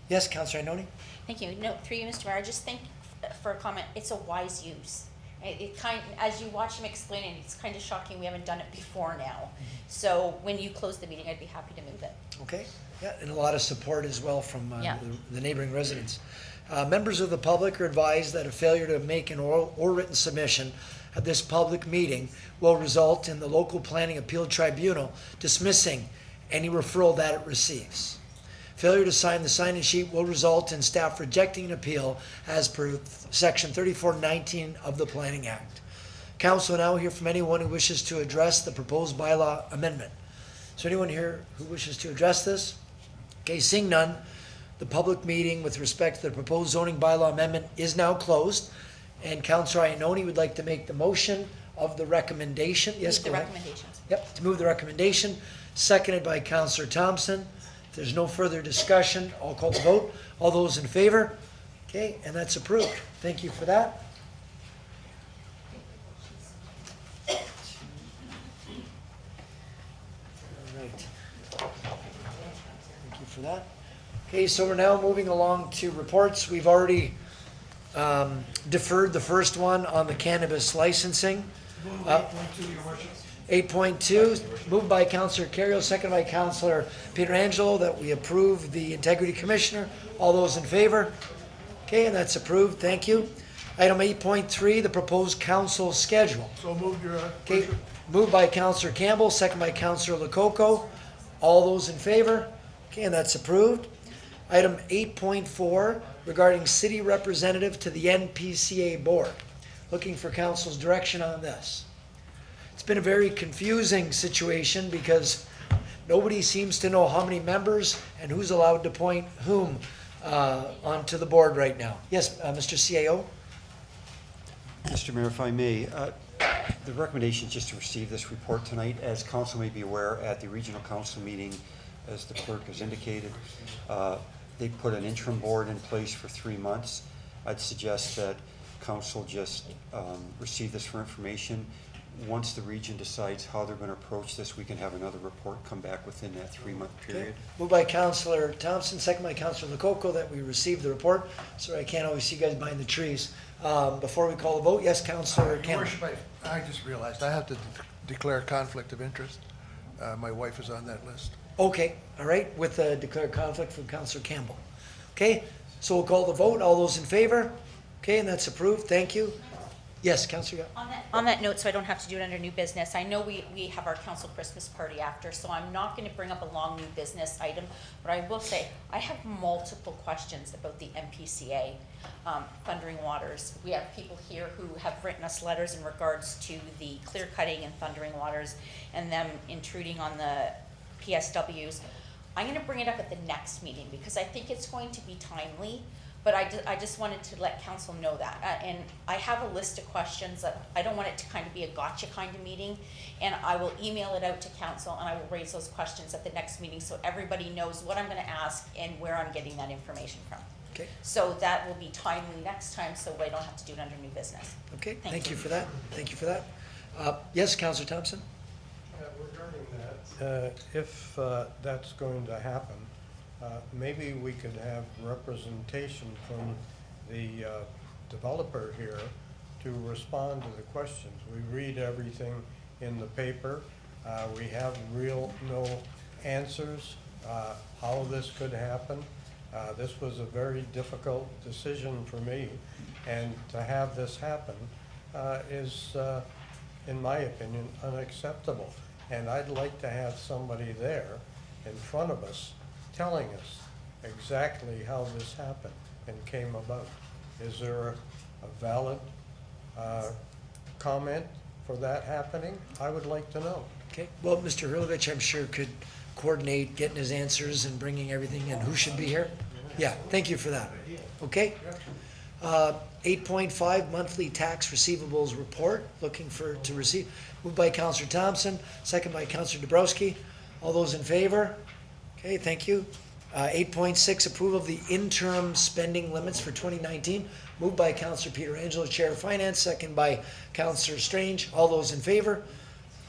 Yes, Councillor Ioannoni? Thank you. No, through you, Mr. Mayor, I just think for a comment, it's a wise use. It kind, as you watch him explain it, it's kind of shocking we haven't done it before now. So when you close the meeting, I'd be happy to move it. Okay, yeah, and a lot of support as well from Yeah. the neighboring residents. Members of the public are advised that a failure to make an oral or written submission at this public meeting will result in the local planning appeal tribunal dismissing any referral that it receives. Failure to sign the sign-in sheet will result in staff rejecting an appeal as per section 3419 of the Planning Act. Council will now hear from anyone who wishes to address the proposed bylaw amendment. Is there anyone here who wishes to address this? Okay, seeing none, the public meeting with respect to the proposed zoning bylaw amendment is now closed. And Councillor Ioannoni would like to make the motion of the recommendation. Yes, Move the go ahead. recommendations. Yep, to move the recommendation, seconded by Councillor Thompson. If there's no further discussion, I'll call the vote. All those in favor? Okay, and that's approved. Thank you for that. All right. Thank you for that. Okay, so we're now moving along to reports. We've already deferred the first one on the cannabis licensing. 8.2, moved by Councillor Kerrio, second by Councillor Pietrangelo, that we approve the Integrity Commissioner. All those in favor? Okay, and that's approved. Thank you. Item 8.3, the proposed council schedule. So moved, Your Okay, Worship. moved by Councillor Campbell, second by Councillor Lococo. All those in favor? Okay, and that's approved. Item 8.4, regarding city representative to the NPCA board. Looking for council's direction on this. It's been a very confusing situation because nobody seems to know how many members and who's allowed to appoint whom onto the board right now. Yes, Mr. CAO? Mr. Mayor, if I may, the recommendation is just to receive this report tonight. As council may be aware, at the regional council meeting, as the clerk has indicated, they put an interim board in place for 3 months. I'd suggest that council just receive this for information. Once the region decides how they're going to approach this, we can have another report come back within that 3-month period. Okay. Moved by Councillor Thompson, second by Councillor Lococo, that we receive the report. Sorry, I can't always see you guys behind the trees. Before we call the vote, yes, Councillor Your Campbell. Worship, I just realized I have to declare conflict of interest. My wife is on that list. Okay, all right, with the declared conflict from Councillor Campbell. Okay, so we'll call the vote. All those in favor? Okay, and that's approved. Thank you. Yes, Councillor. On that note, so I don't have to do it under new business, I know we have our council Christmas party after, so I'm not gonna bring up a long new business item, but I will say, I have multiple questions about the MPCA, Thundering Waters. We have people here who have written us letters in regards to the clear cutting in Thundering Waters and them intruding on the PSWs. I'm gonna bring it up at the next meeting because I think it's going to be timely. But I just wanted to let council know that. And I have a list of questions that I don't want it to kind of be a gotcha kind of meeting. And I will email it out to council and I will raise those questions at the next meeting so everybody knows what I'm gonna ask and where I'm getting that information from. Okay. So that will be timely next time so I don't have to do it under new business. Okay, thank you for that. Thank you for that. Yes, Councillor Thompson? Regarding that, if that's going to happen, maybe we could have representation from the developer here to respond to the questions. We read everything in the paper. We have no answers how this could happen. This was a very difficult decision for me, and to have this happen is, in my opinion, unacceptable. And I'd like to have somebody there in front of us telling us exactly how this happened and came about. Is there a valid comment for that happening? I would like to know. Okay, well, Mr. Hurlovich, I'm sure could coordinate getting his answers and bringing everything, and who should be here? Yeah, thank you for that. Okay? 8.5, monthly tax receivables report, looking to receive. Moved by Councillor Thompson, second by Councillor Dabrowski. All those in favor? Okay, thank you. 8.6, approval of the interim spending limits for 2019. Moved by Councillor Pietrangelo, Chair of Finance, second by Councillor Strange. All those in favor?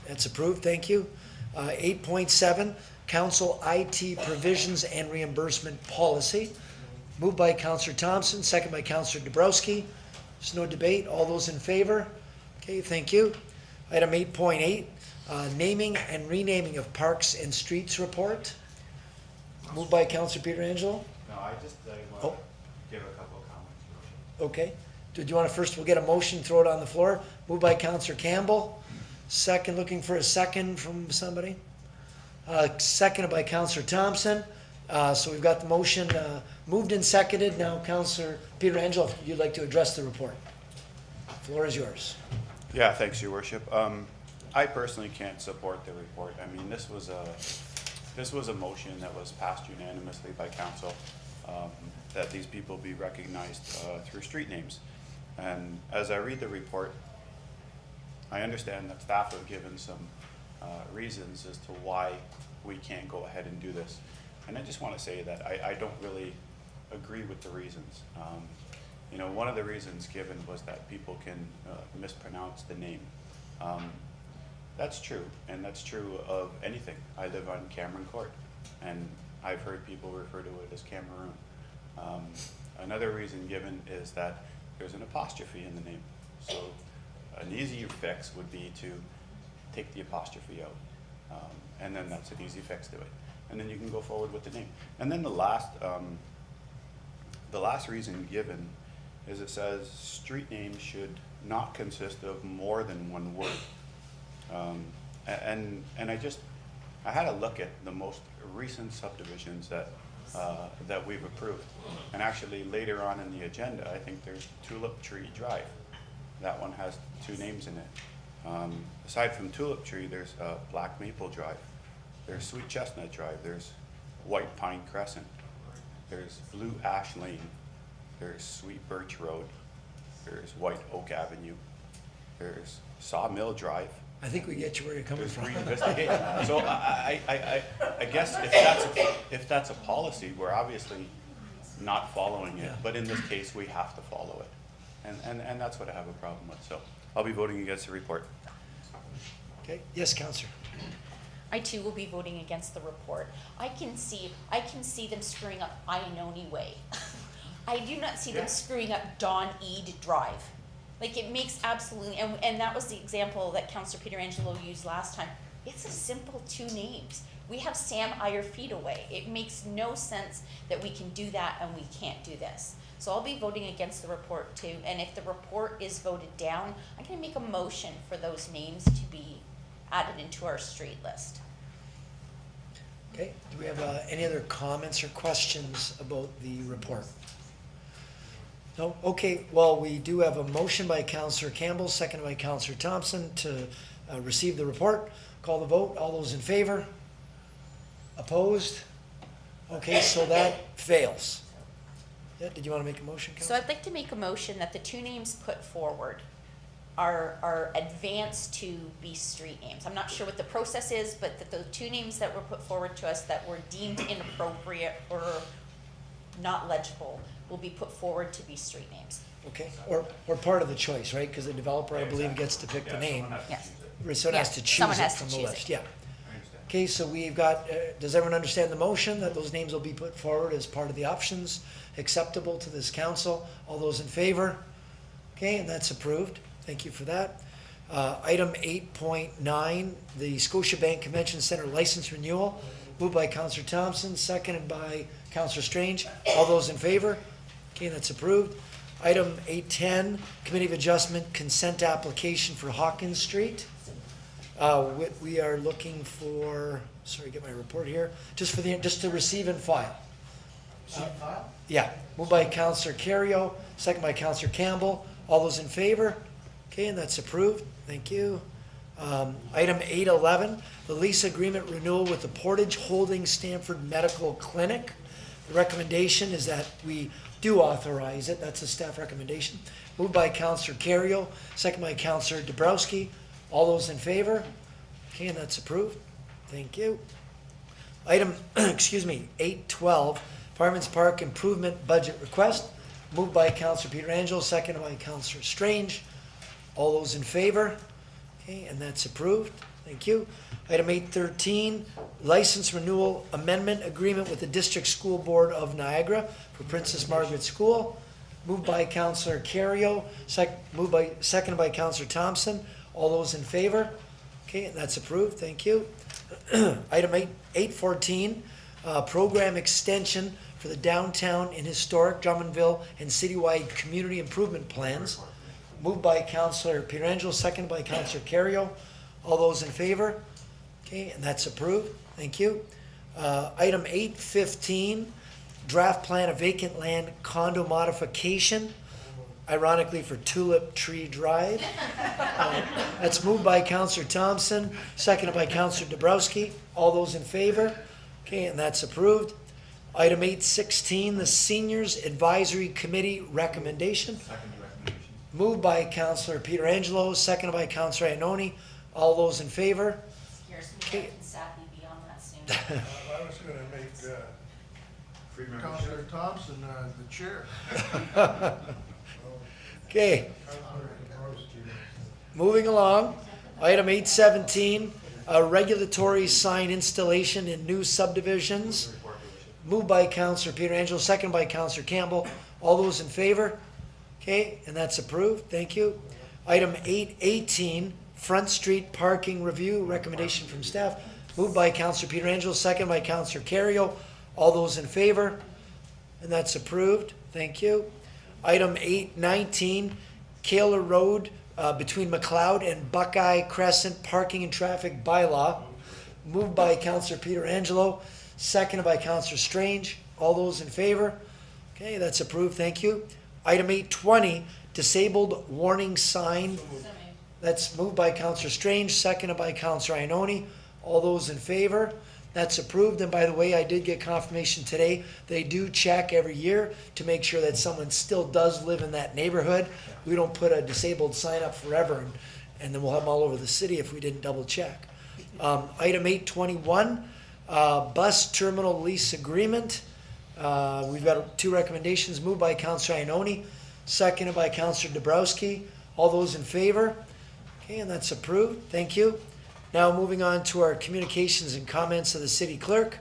That's approved, thank you. 8.7, Council IT provisions and reimbursement policy. Moved by Councillor Thompson, second by Councillor Dabrowski. There's no debate. All those in favor? Okay, thank you. Item 8.8, naming and renaming of parks and streets report. Moved by Councillor Pietrangelo. No, I just want Oh. to give a couple of comments. Okay. Did you want to first, we'll get a motion, throw it on the floor. Moved by Councillor Campbell. Second, looking for a second from somebody. Seconded by Councillor Thompson. So we've got the motion moved and seconded. Now, Councillor Pietrangelo, if you'd like to address the report. Floor is yours. Yeah, thanks, Your Worship. I personally can't support the report. I mean, this was a motion that was passed unanimously by council, that these people be recognized through street names. And as I read the report, I understand that staff have given some reasons as to why we can't go ahead and do this. And I just want to say that I don't really agree with the reasons. You know, one of the reasons given was that people can mispronounce the name. That's true, and that's true of anything. I live on Cameron Court, and I've heard people refer to it as Cameroon. Another reason given is that there's an apostrophe in the name. So an easier fix would be to take the apostrophe out, and then that's an easy fix to it. And then you can go forward with the name. And then the last reason given is it says street names should not consist of more than one word. And I had a look at the most recent subdivisions that we've approved. And actually later on in the agenda, I think there's Tulip Tree Drive. That one has 2 names in it. Aside from Tulip Tree, there's Black Maple Drive. There's Sweet Chestnut Drive. There's White Pine Crescent. There's Blue Ash Lane. There's Sweet Birch Road. There's White Oak Avenue. There's Sawmill Drive. I think we get you where you're coming from. Green Vista Gate. So I guess if that's a policy, we're obviously not following it. Yeah. But in this case, we have to follow it. And that's what I have a problem with. So I'll be voting against the report. Okay, yes, Councillor. I too will be voting against the report. I can see them screwing up Ianoni Way. I do not see them screwing up Don Eade Drive. Like, it makes absolutely, and that was the example that Councillor Pietrangelo used last time. It's a simple 2 names. We have Sam Iyer Feedaway. It makes no sense that we can do that and we can't do this. So I'll be voting against the report too. And if the report is voted down, I'm gonna make a motion for those names to be added into our street list. Okay, do we have any other comments or questions about the report? No? Okay, well, we do have a motion by Councillor Campbell, seconded by Councillor Thompson to receive the report. Call the vote. All those in favor? Opposed? Okay, so that fails. Yeah, did you want to make a motion, So Councillor? I'd like to make a motion that the 2 names put forward are advanced to be street names. I'm not sure what the process is, but that the 2 names that were put forward to us that were deemed inappropriate or not legible will be put forward to be street names. Okay, or part of the choice, right? Because the developer, I believe, gets to pick the name. Yes. Someone has to choose someone it has to from the choose list, it. yeah. Okay, so we've got, does everyone understand the motion, that those names will be put forward as part of the options acceptable to this council? All those in favor? Okay, and that's approved. Thank you for that. Item 8.9, the Scotiabank Convention Center license renewal. Moved by Councillor Thompson, seconded by Councillor Strange. All those in favor? Okay, that's approved. Item 8.10, Committee of Adjustment consent application for Hawkins Street. We are looking for, sorry, get my report here, just to receive and file. Yeah, moved by Councillor Carrio, second by Councillor Campbell. All those in favor? Okay, and that's approved. Thank you. Item 8.11, the lease agreement renewal with the Portage Holding Stanford Medical Clinic. The recommendation is that we do authorize it. That's a staff recommendation. Moved by Councillor Carrio, second by Councillor Dabrowski. All those in favor? Okay, and that's approved. Thank you. Item, 8.12, Fireman's Park Improvement Budget Request. Moved by Councillor Pietrangelo, seconded by Councillor Strange. All those in favor? Okay, and that's approved. Thank you. Item 8.13, License Renewal Amendment Agreement with the District School Board of Niagara for Princess Margaret School. Moved by Councillor Carrio, seconded by Councillor Thompson. All those in favor? Okay, and that's approved. Thank you. Item 8.14, Program Extension for the Downtown and Historic Drummondville and Citywide Community Improvement Plans. Moved by Councillor Pietrangelo, seconded by Councillor Carrio. All those in favor? Okay, and that's approved. Thank you. Item 8.15, Draft Plan of Vacant Land Condo Modification, ironically for Tulip Tree Drive. That's moved by Councillor Thompson, seconded by Councillor Dabrowski. All those in favor? Okay, and that's approved. Item 8.16, the Seniors Advisory Committee Recommendation. Moved by Councillor Pietrangelo, seconded by Councillor Iannoni. All those in favor? Garrison, can sadly be on that soon. I was gonna make Councillor Thompson the chair. Okay. Moving along. Item 8.17, regulatory sign installation in new subdivisions. Moved by Councillor Pietrangelo, seconded by Councillor Campbell. All those in favor? Okay, and that's approved. Thank you. Item 8.18, Front Street Parking Review, recommendation from staff. Moved by Councillor Pietrangelo, seconded by Councillor Carrio. All those in favor? And that's approved. Thank you. Item 8.19, Kaler Road between McLeod and Buckeye Crescent Parking and Traffic Bylaw. Moved by Councillor Pietrangelo, seconded by Councillor Strange. All those in favor? Okay, that's approved. Thank you. Item 8.20, Disabled Warning Sign. That's moved by Councillor Strange, seconded by Councillor Iannoni. All those in favor? That's approved. And by the way, I did get confirmation today. They do check every year to make sure that someone still does live in that neighborhood. We don't put a disabled sign up forever, and then we'll have them all over the city if we didn't double check. Item 8.21, Bus Terminal Lease Agreement. We've got two recommendations, moved by Councillor Iannoni, seconded by Councillor Dabrowski. All those in favor? Okay, and that's approved. Thank you. Now moving on to our communications and comments of the city clerk.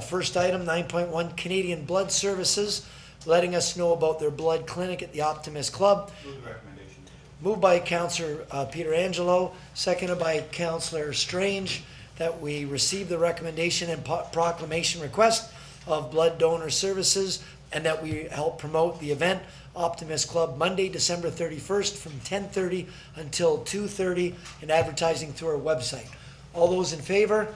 First item, 9.1, Canadian Blood Services, letting us know about their blood clinic at the Optimist Club. Move the recommendation. Moved by Councillor Pietrangelo, seconded by Councillor Strange, that we receive the recommendation and proclamation request of blood donor services, and that we help promote the event, Optimist Club, Monday, December 31st from 10:30 until 2:30, and advertising through our website. All those in favor?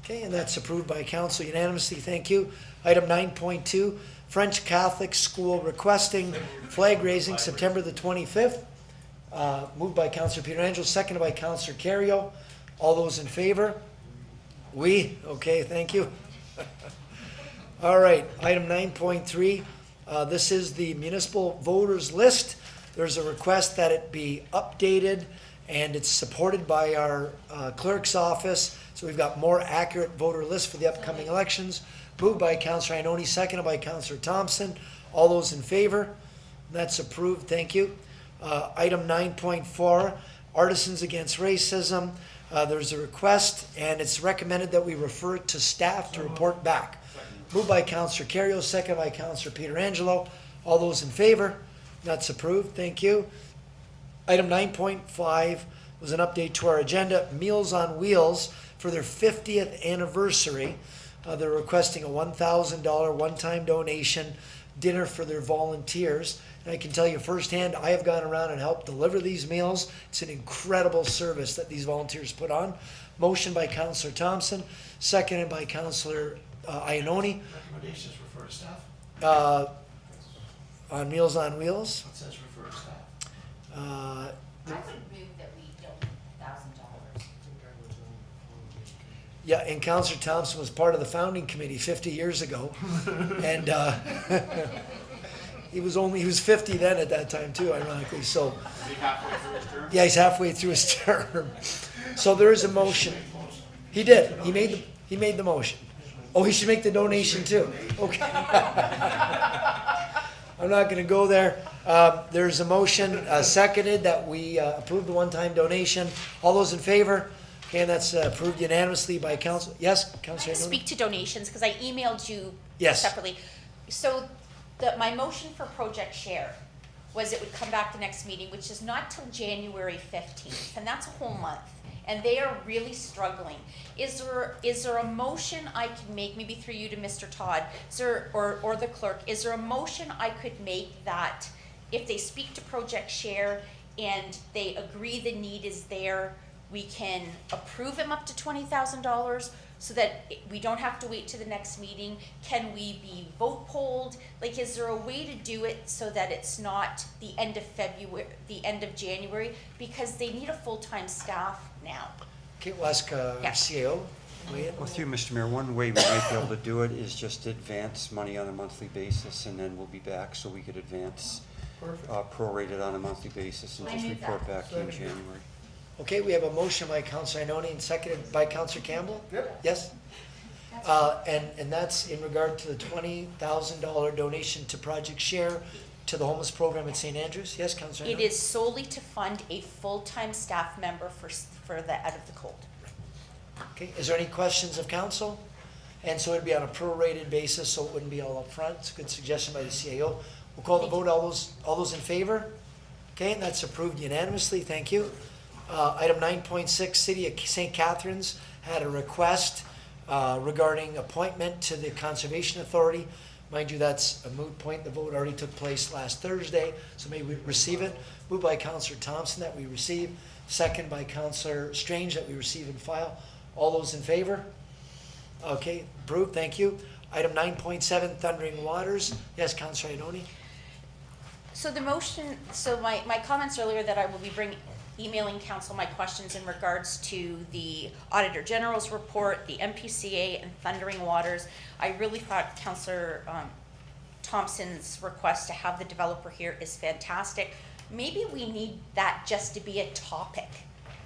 Okay, and that's approved by council unanimously. Thank you. Item 9.2, French Catholic School requesting flag raising September the 25th. Moved by Councillor Pietrangelo, seconded by Councillor Carrio. All those in favor? We? Okay, thank you. All right, item 9.3, this is the municipal voters list. There's a request that it be updated, and it's supported by our clerk's office. So we've got more accurate voter list for the upcoming elections. Moved by Councillor Iannoni, seconded by Councillor Thompson. All those in favor? That's approved, thank you. Item 9.4, Artisans Against Racism. There's a request, and it's recommended that we refer it to staff to report back. Moved by Councillor Kerrio, second by Councillor Pietrangelo. All those in favor? That's approved, thank you. Item 9.5 was an update to our agenda, Meals on Wheels for their 50th anniversary. They're requesting a $1,000 one-time donation dinner for their volunteers. And I can tell you firsthand, I have gone around and helped deliver these meals. It's an incredible service that these volunteers put on. Motion by Councillor Thompson, seconded by Councillor Iannoni. Recommendations refer to staff? On Meals on Wheels. It says refer to staff. I would move that we donate $1,000. Yeah, and Councillor Thompson was part of the founding committee 50 years ago. And he was 50 then at that time too, ironically, so. Is he halfway through his term? Yeah, he's halfway through his term. So there is a motion. He did, he made the motion. Oh, he should make the donation too, okay. I'm not gonna go there. There's a motion, seconded, that we approve the one-time donation. All those in favor? Okay, and that's approved unanimously by council. Yes, Councilor Iannoni? Speak to donations, because I emailed you Yes. separately. So my motion for Project Share was it would come back the next meeting, which is not till January 15th, and that's a whole month. And they are really struggling. Is there a motion I can make, maybe through you to Mr. Todd, or the clerk, is there a motion I could make that if they speak to Project Share and they agree the need is there, we can approve him up to $20,000 so that we don't have to wait to the next meeting? Can we be vote polled? Like, is there a way to do it so that it's not the end of February, the end of January? Because they need a full-time staff now. Okay, we'll ask our Yeah. CAO. Weigh in. Well, through Mr. Mayor, one way we might be able to do it is just advance money on a monthly basis, and then we'll be back, so we could advance prorated on a monthly basis and I just knew report that. back to you in January. Okay, we have a motion by Councilor Iannoni and seconded by Councilor Campbell? Yep. Yes? And that's in regard to the $20,000 donation to Project Share to the homeless program at St. Andrews? Yes, Councilor Iannoni? It is solely to fund a full-time staff member for the Out of the Cold. Okay, is there any questions of council? And so it'd be on a prorated basis, so it wouldn't be all up front. It's a good suggestion by the CAO. We'll call the vote. All those in favor? Okay, and that's approved unanimously. Thank you. Item 9.6, City of St. Catharines had a request regarding appointment to the Conservation Authority. Mind you, that's a moot point. The vote already took place last Thursday, so may we receive it. Moved by Councillor Thompson that we receive. Second by Councillor Strange that we receive and file. All those in favor? Okay, approved, thank you. Item 9.7, Thundering Waters. Yes, Councillor Iannoni? So the motion, my comments earlier that I will be emailing council my questions in regards to the Auditor General's report, the MPCA, and Thundering Waters. I really thought Councillor Thompson's request to have the developer here is fantastic. Maybe we need that just to be a topic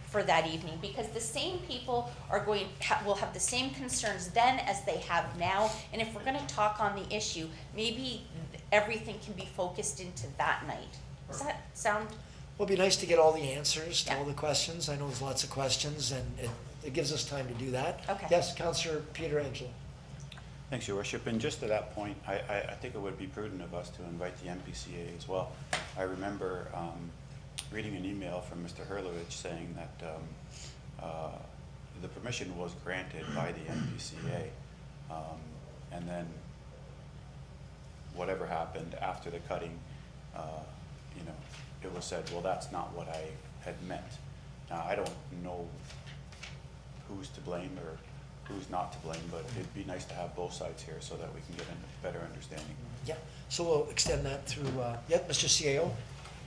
for that evening, because the same people are will have the same concerns then as they have now. And if we're going to talk on the issue, maybe everything can be focused into that night. Does that sound? Well, it'd be nice to get all the answers to Yeah. all the questions. I know there's lots of questions, and it gives us time to do that. Okay. Yes, Councillor Pietrangelo. Thanks, Your Worship. And just to that point, I think it would be prudent of us to invite the MPCA as well. I remember reading an email from Mr. Hurlovich saying that the permission was granted by the MPCA, and then whatever happened after the cutting, it was said, well, that's not what I had meant. Now, I don't know who's to blame or who's not to blame, but it'd be nice to have both sides here so that we can get a better understanding. Yeah, so we'll extend that through, Mr. CAO.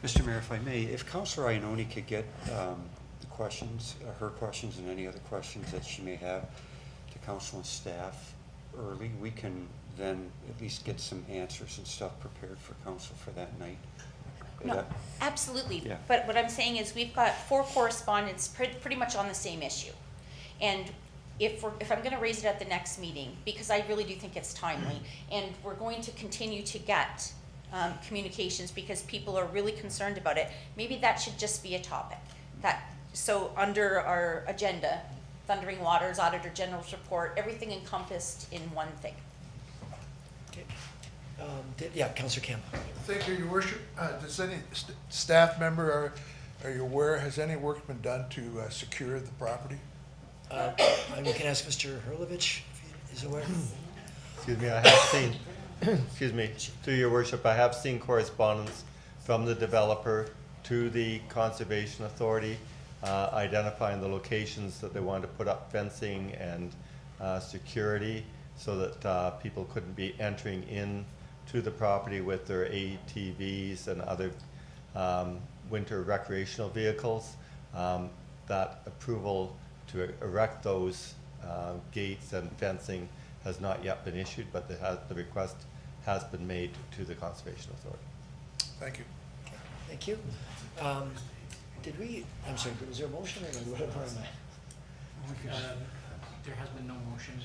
Mr. Mayor, if I may, if Councillor Iannoni could get the questions, her questions and any other questions that she may have to council and staff early, we can then at least get some answers and stuff prepared for council for that night. No, absolutely. Yeah. But what I'm saying is we've got 4 correspondents pretty much on the same issue. And if I'm going to raise it at the next meeting, because I really do think it's timely, and we're going to continue to get communications because people are really concerned about it, maybe that should just be a topic. so under our agenda, Thundering Waters, Auditor General's report, everything encompassed in one thing. Okay. Yeah, Councillor Campbell. Thank you, Your Worship. Does any staff member, are you aware, has any work been done to secure the property? We can ask Mr. Hurlovich if he is aware. Excuse me, I have seen, excuse me, through your worship, I have seen correspondence from the developer to the Conservation Authority, identifying the locations that they want to put up fencing and security so that people couldn't be entering in to the property with their ATVs and other winter recreational vehicles. That approval to erect those gates and fencing has not yet been issued, but the request has been made to the Conservation Authority. Thank you. Thank you. I'm sorry, was there a motion or whatever am I? There has been no motion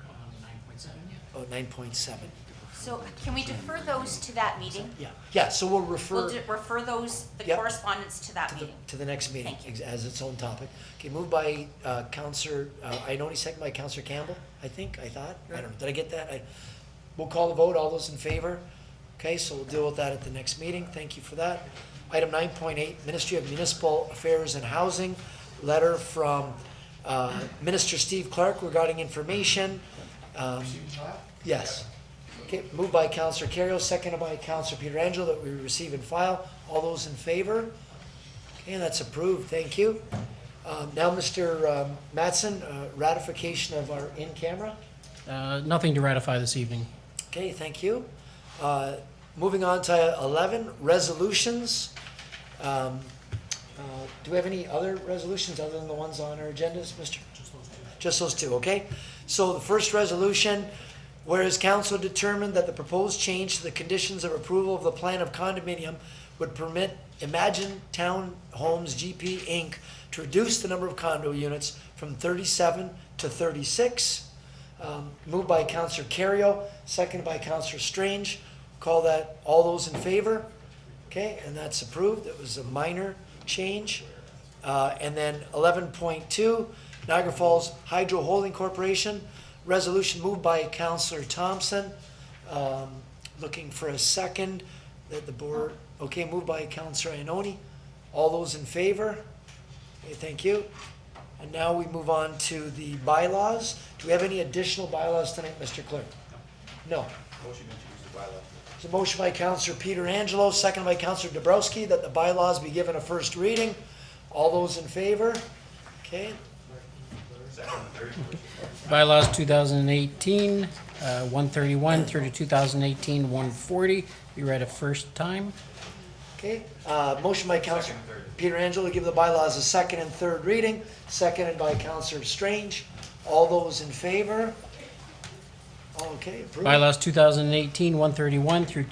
on 9.7 yet. Oh, 9.7. So can we defer those to that meeting? Yeah, so we'll refer. We'll refer those, the Yep. correspondence to that meeting. To the next meeting Thank you. as its own topic. Okay, moved by Councillor, Ioannoni, second by Councillor Campbell, I thought. I don't know, did I get that? We'll call the vote, all those in favor? Okay, so we'll deal with that at the next meeting, thank you for that. Item 9.8, Ministry of Municipal Affairs and Housing, letter from Minister Steve Clark regarding information. Yes. Okay, moved by Councillor Kerrio, seconded by Councillor Pietrangelo, that we receive and file. All those in favor? Okay, that's approved, thank you. Now, Mr. Mattson, ratification of our in-camera. Nothing to ratify this evening. Okay, thank you. Moving on to 11, resolutions. Do we have any other resolutions other than the ones on our agendas, Mr.? Just those two, okay? So the first resolution, whereas council determined that the proposed change to the conditions of approval of the plan of condominium would permit Imagine Town Homes GP Inc. to reduce the number of condo units from 37 to 36. Moved by Councillor Kerrio, seconded by Councillor Strange. Call that, all those in favor? Okay, and that's approved. It was a minor change. And then 11.2, Niagara Falls Hydro Holding Corporation. Resolution moved by Councillor Thompson. Looking for a second that the board, okay, moved by Councillor Ioannoni. All those in favor? Okay, thank you. And now we move on to the bylaws. Do we have any additional bylaws tonight, Mr. Clerk? No. Motion to introduce the bylaw. There's a motion by Councillor Pietrangelo, second by Councillor Dabrowski, that the bylaws be given a first reading. All those in favor? Okay. Bylaws 2018, 131 through to 2018, 140, be read a first time. Okay, motion by Councillor Pietrangelo to give the bylaws a second and third reading, seconded by Councillor Strange. All those in favor? Okay, approved. Bylaws 2018, 131 through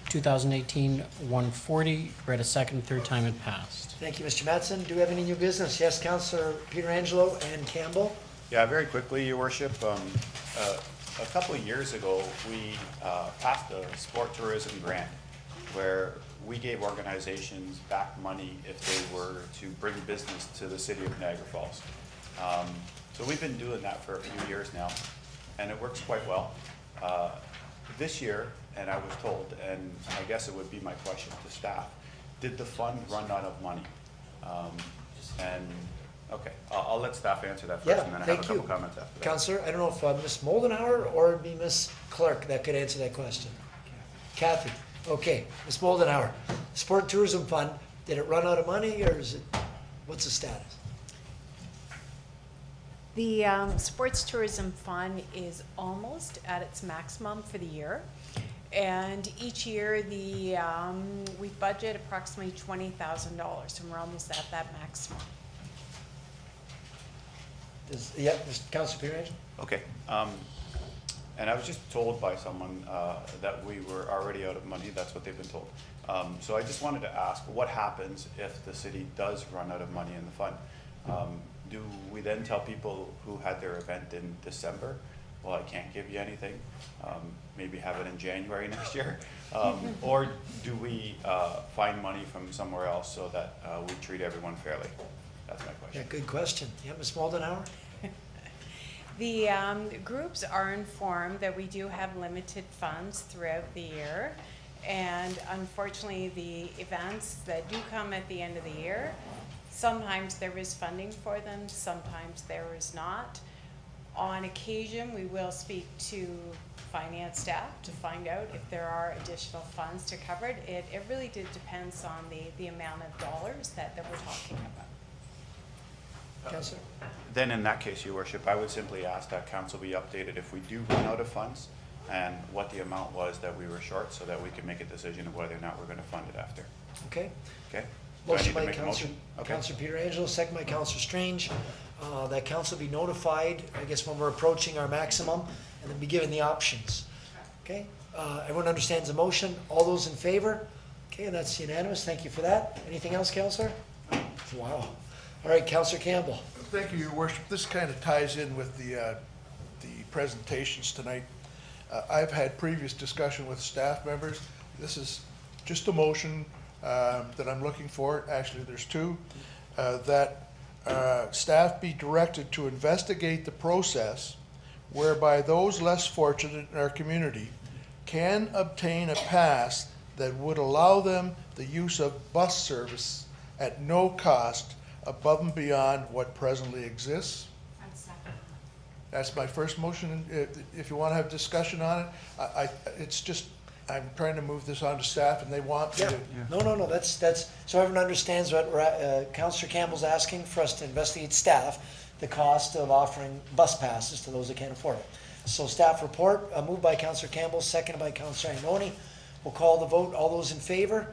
2018, 140, read a second, third time and passed. Thank you, Mr. Mattson. Do we have any new business? Yes, Councillor Pietrangelo and Campbell. Yeah, very quickly, Your Worship. A couple of years ago, we passed a sport tourism grant where we gave organizations back money if they were to bring business to the city of Niagara Falls. So we've been doing that for a few years now, and it works quite well. This year, and I was told, and I guess it would be my question to staff, did the fund run out of money? Okay, I'll let staff answer that first, Yeah, and then I have thank a couple you. comments after that. Councillor, I don't know if Ms. Moldenhauer or it'd be Ms. Clark that could answer that question. Kathy, okay, Ms. Moldenhauer, Sport Tourism Fund, did it run out of money or is it, what's the status? The Sports Tourism Fund is almost at its maximum for the year. And each year, we budget approximately $20,000, and we're almost at that maximum. Yeah, Councillor Pietrangelo? Okay, and I was just told by someone that we were already out of money. That's what they've been told. So I just wanted to ask, what happens if the city does run out of money in the fund? Do we then tell people who had their event in December, well, I can't give you anything, maybe have it in January next year? Or do we find money from somewhere else so that we treat everyone fairly? That's my question. Yeah, good question. Yeah, Ms. Moldenhauer? The groups are informed that we do have limited funds throughout the year. And unfortunately, the events that do come at the end of the year, sometimes there is funding for them, sometimes there is not. On occasion, we will speak to finance staff to find out if there are additional funds to cover it. It really depends on the amount of dollars that we're talking about. Councillor? Then in that case, Your Worship, I would simply ask that council be updated if we do run out of funds and what the amount was that we were short so that we can make a decision of whether or not we're going to fund it after. Okay. Okay? Do I need Motion to by make a Councillor, motion? Okay. Councillor Pietrangelo, second by Councillor Strange, that council be notified, I guess, when we're approaching our maximum, and then be given the options. Okay? Everyone understands the motion? All those in favor? Okay, that's unanimous. Thank you for that. Anything else, Councillor? Wow. All right, Councillor Campbell. Thank you, Your Worship. This kind of ties in with the presentations tonight. I've had previous discussion with staff members. This is just a motion that I'm looking for. Actually, there's two. That staff be directed to investigate the process whereby those less fortunate in our community can obtain a pass that would allow them the use of bus service at no cost above and beyond what presently exists. That's my first motion. If you want to have discussion on it, it's just, I'm trying to move this on to staff and they want me Yeah. to. No, that's, so everyone understands what Councillor Campbell's asking for us to investigate staff, the cost of offering bus passes to those that can't afford it. So staff report, moved by Councillor Campbell, seconded by Councillor Ioannoni. We'll call the vote. All those in favor?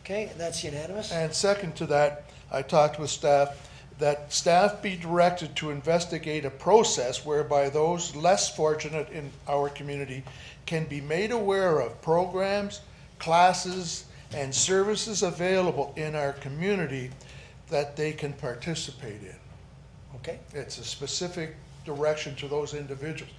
Okay, and that's unanimous. And second to that, I talked with staff, that staff be directed to investigate a process whereby those less fortunate in our community can be made aware of programs, classes, and services available in our community that they can participate in. Okay. It's a specific direction to those individuals.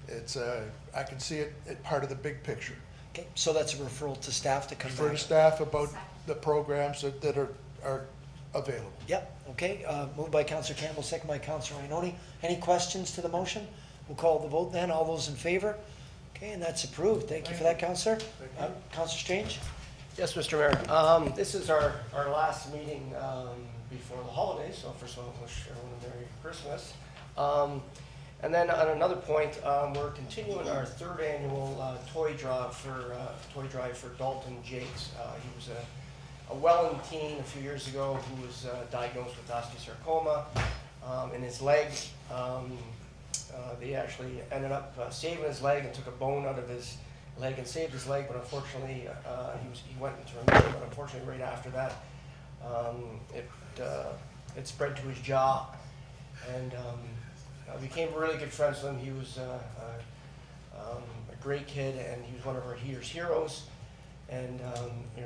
It's I can see it part of the big picture. Okay, so that's a referral to staff to come For the back. staff about the programs that are available. Yep, okay, moved by Councillor Campbell, second by Councillor Ioannoni. Any questions to the motion? We'll call the vote then. All those in favor? Okay, and that's approved. Thank you for that, Councillor. Councillor Strange? Yes, Mr. Mayor. This is our last meeting before the holidays, so first of all, wish everyone a Merry Christmas. And then on another point, we're continuing our third annual toy drive for Dalton Jakes. He was a Welland teen a few years ago who was diagnosed with osteosarcoma in his leg. They actually ended up saving his leg and took a bone out of his leg and saved his leg, but unfortunately he went into remission, but unfortunately right after that it spread to his jaw, and became really good friends with him. He was a great kid, and he was one of our heroes. And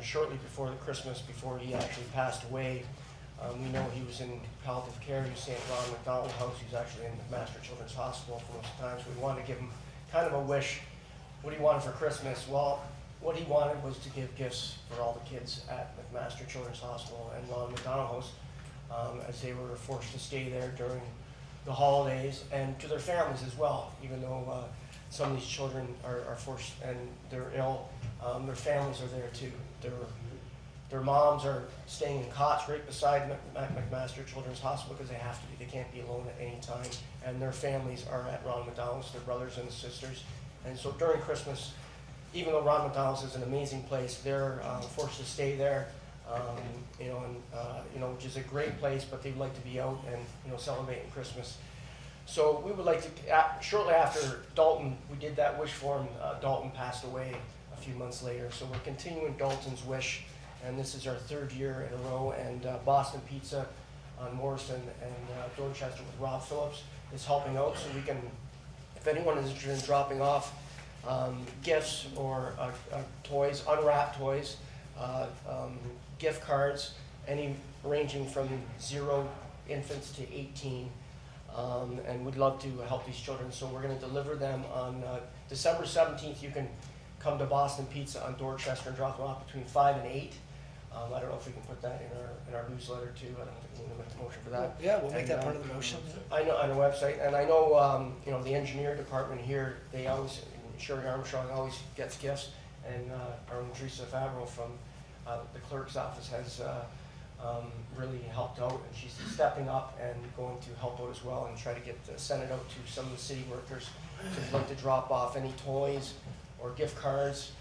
shortly before the Christmas, before he actually passed away, we know he was in palliative care. He was staying at Ron McDonald House. He was actually in McMaster Children's Hospital for most of the time. So we wanted to give him kind of a wish, what he wanted for Christmas. Well, what he wanted was to give gifts for all the kids at McMaster Children's Hospital and Ron McDonald House, as they were forced to stay there during the holidays, and to their families as well. Even though some of these children are forced and they're ill, their families are there too. Their moms are staying in cots right beside McMaster Children's Hospital because they have to be. They can't be alone at any time. And their families are at Ron McDonald's, their brothers and sisters. And so during Christmas, even though Ron McDonald's is an amazing place, they're forced to stay there, which is a great place, but they'd like to be out and, celebrating Christmas. So we would like to, shortly after Dalton, we did that wish for him. Dalton passed away a few months later. So we're continuing Dalton's wish, and this is our third year in a row. And Boston Pizza on Morrison and Dorchester with Rob Phillips is helping out. So we can, if anyone is interested in dropping off gifts or toys, unwrapped toys, gift cards, any ranging from 0 infants to 18. And we'd love to help these children. So we're going to deliver them on December 17th. You can come to Boston Pizza on Dorchester and drop them off between 5 and 8. I don't know if we can put that in our newsletter too. I don't think we need to make a motion for that. Yeah, we'll make And, that part of the motion. I know, on the website, and I know, the engineer department here, they always, Sherry Armstrong always gets gifts, and our own Teresa Favreau from the clerk's office has really helped out, and she's stepping up and going to help out as well and try to send it out to some of the city workers who'd like to drop off any toys or gift cards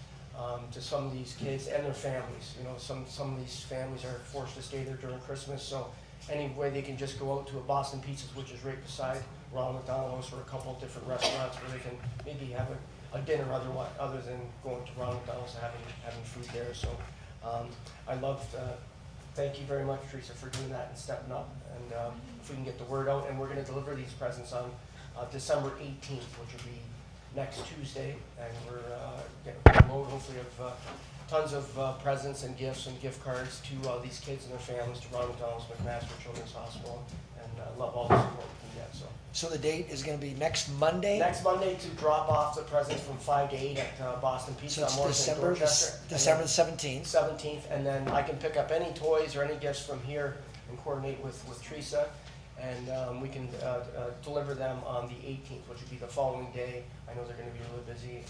to some of these kids and their families. Some of these families are forced to stay there during Christmas, so any way they can just go out to a Boston Pizza's, which is right beside Ronald McDonald House, or a couple of different restaurants where they can maybe have a dinner other than going to Ronald McDonald's and having food there. So I love, thank you very much, Teresa, for doing that and stepping up. And if we can get the word out, and we're going to deliver these presents on December 18th, which will be next Tuesday, and we're getting a load, hopefully, of tons of presents and gifts and gift cards to these kids and their families, to Ronald McDonald's, McMaster Children's Hospital, and love all the support we can get. So the date is going to be next Monday? Next Monday to drop off the presents from 5 to 8 at Boston Pizza. So it's on Morrison and Dorchester. December the 17th. 17th, and then I can pick up any toys or any gifts from here and coordinate with Teresa, and we can deliver them on the 18th, which would be the following day. I know they're going to be really busy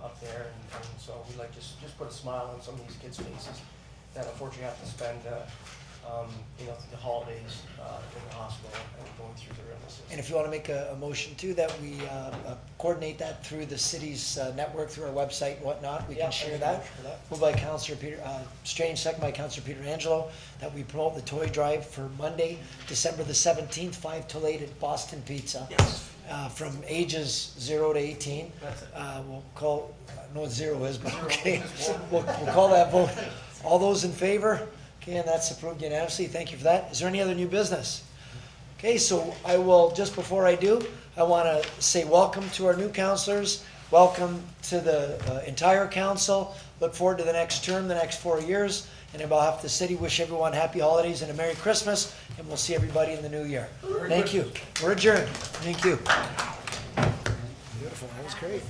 up there, and so we'd like just put a smile on some of these kids' faces that unfortunately have to spend the holidays in the hospital and going through their illnesses. And if you want to make a motion too, that we coordinate that through the city's network, through our website and whatnot, we Yeah, can share I can that. vouch for that. Moved by Councillor Peter, Strange, second by Councillor Peter Angelo, that we promote the toy drive for Monday, December the 17th, 5 till 8 at Boston Pizza. Yes. From ages 0 to 18. That's it. We'll call, I know what 0 is, but okay, we'll call that vote. All those in favor? Okay, and that's approved unanimously. Thank you for that. Is there any other new business? Okay, so I will, just before I do, I want to say welcome to our new councilors. Welcome to the entire council. Look forward to the next term, the next 4 years. And on behalf of the city, wish everyone happy holidays and a Merry Christmas. And we'll see everybody in the new year. Thank you. We're adjourned. Thank you. Beautiful. That was great.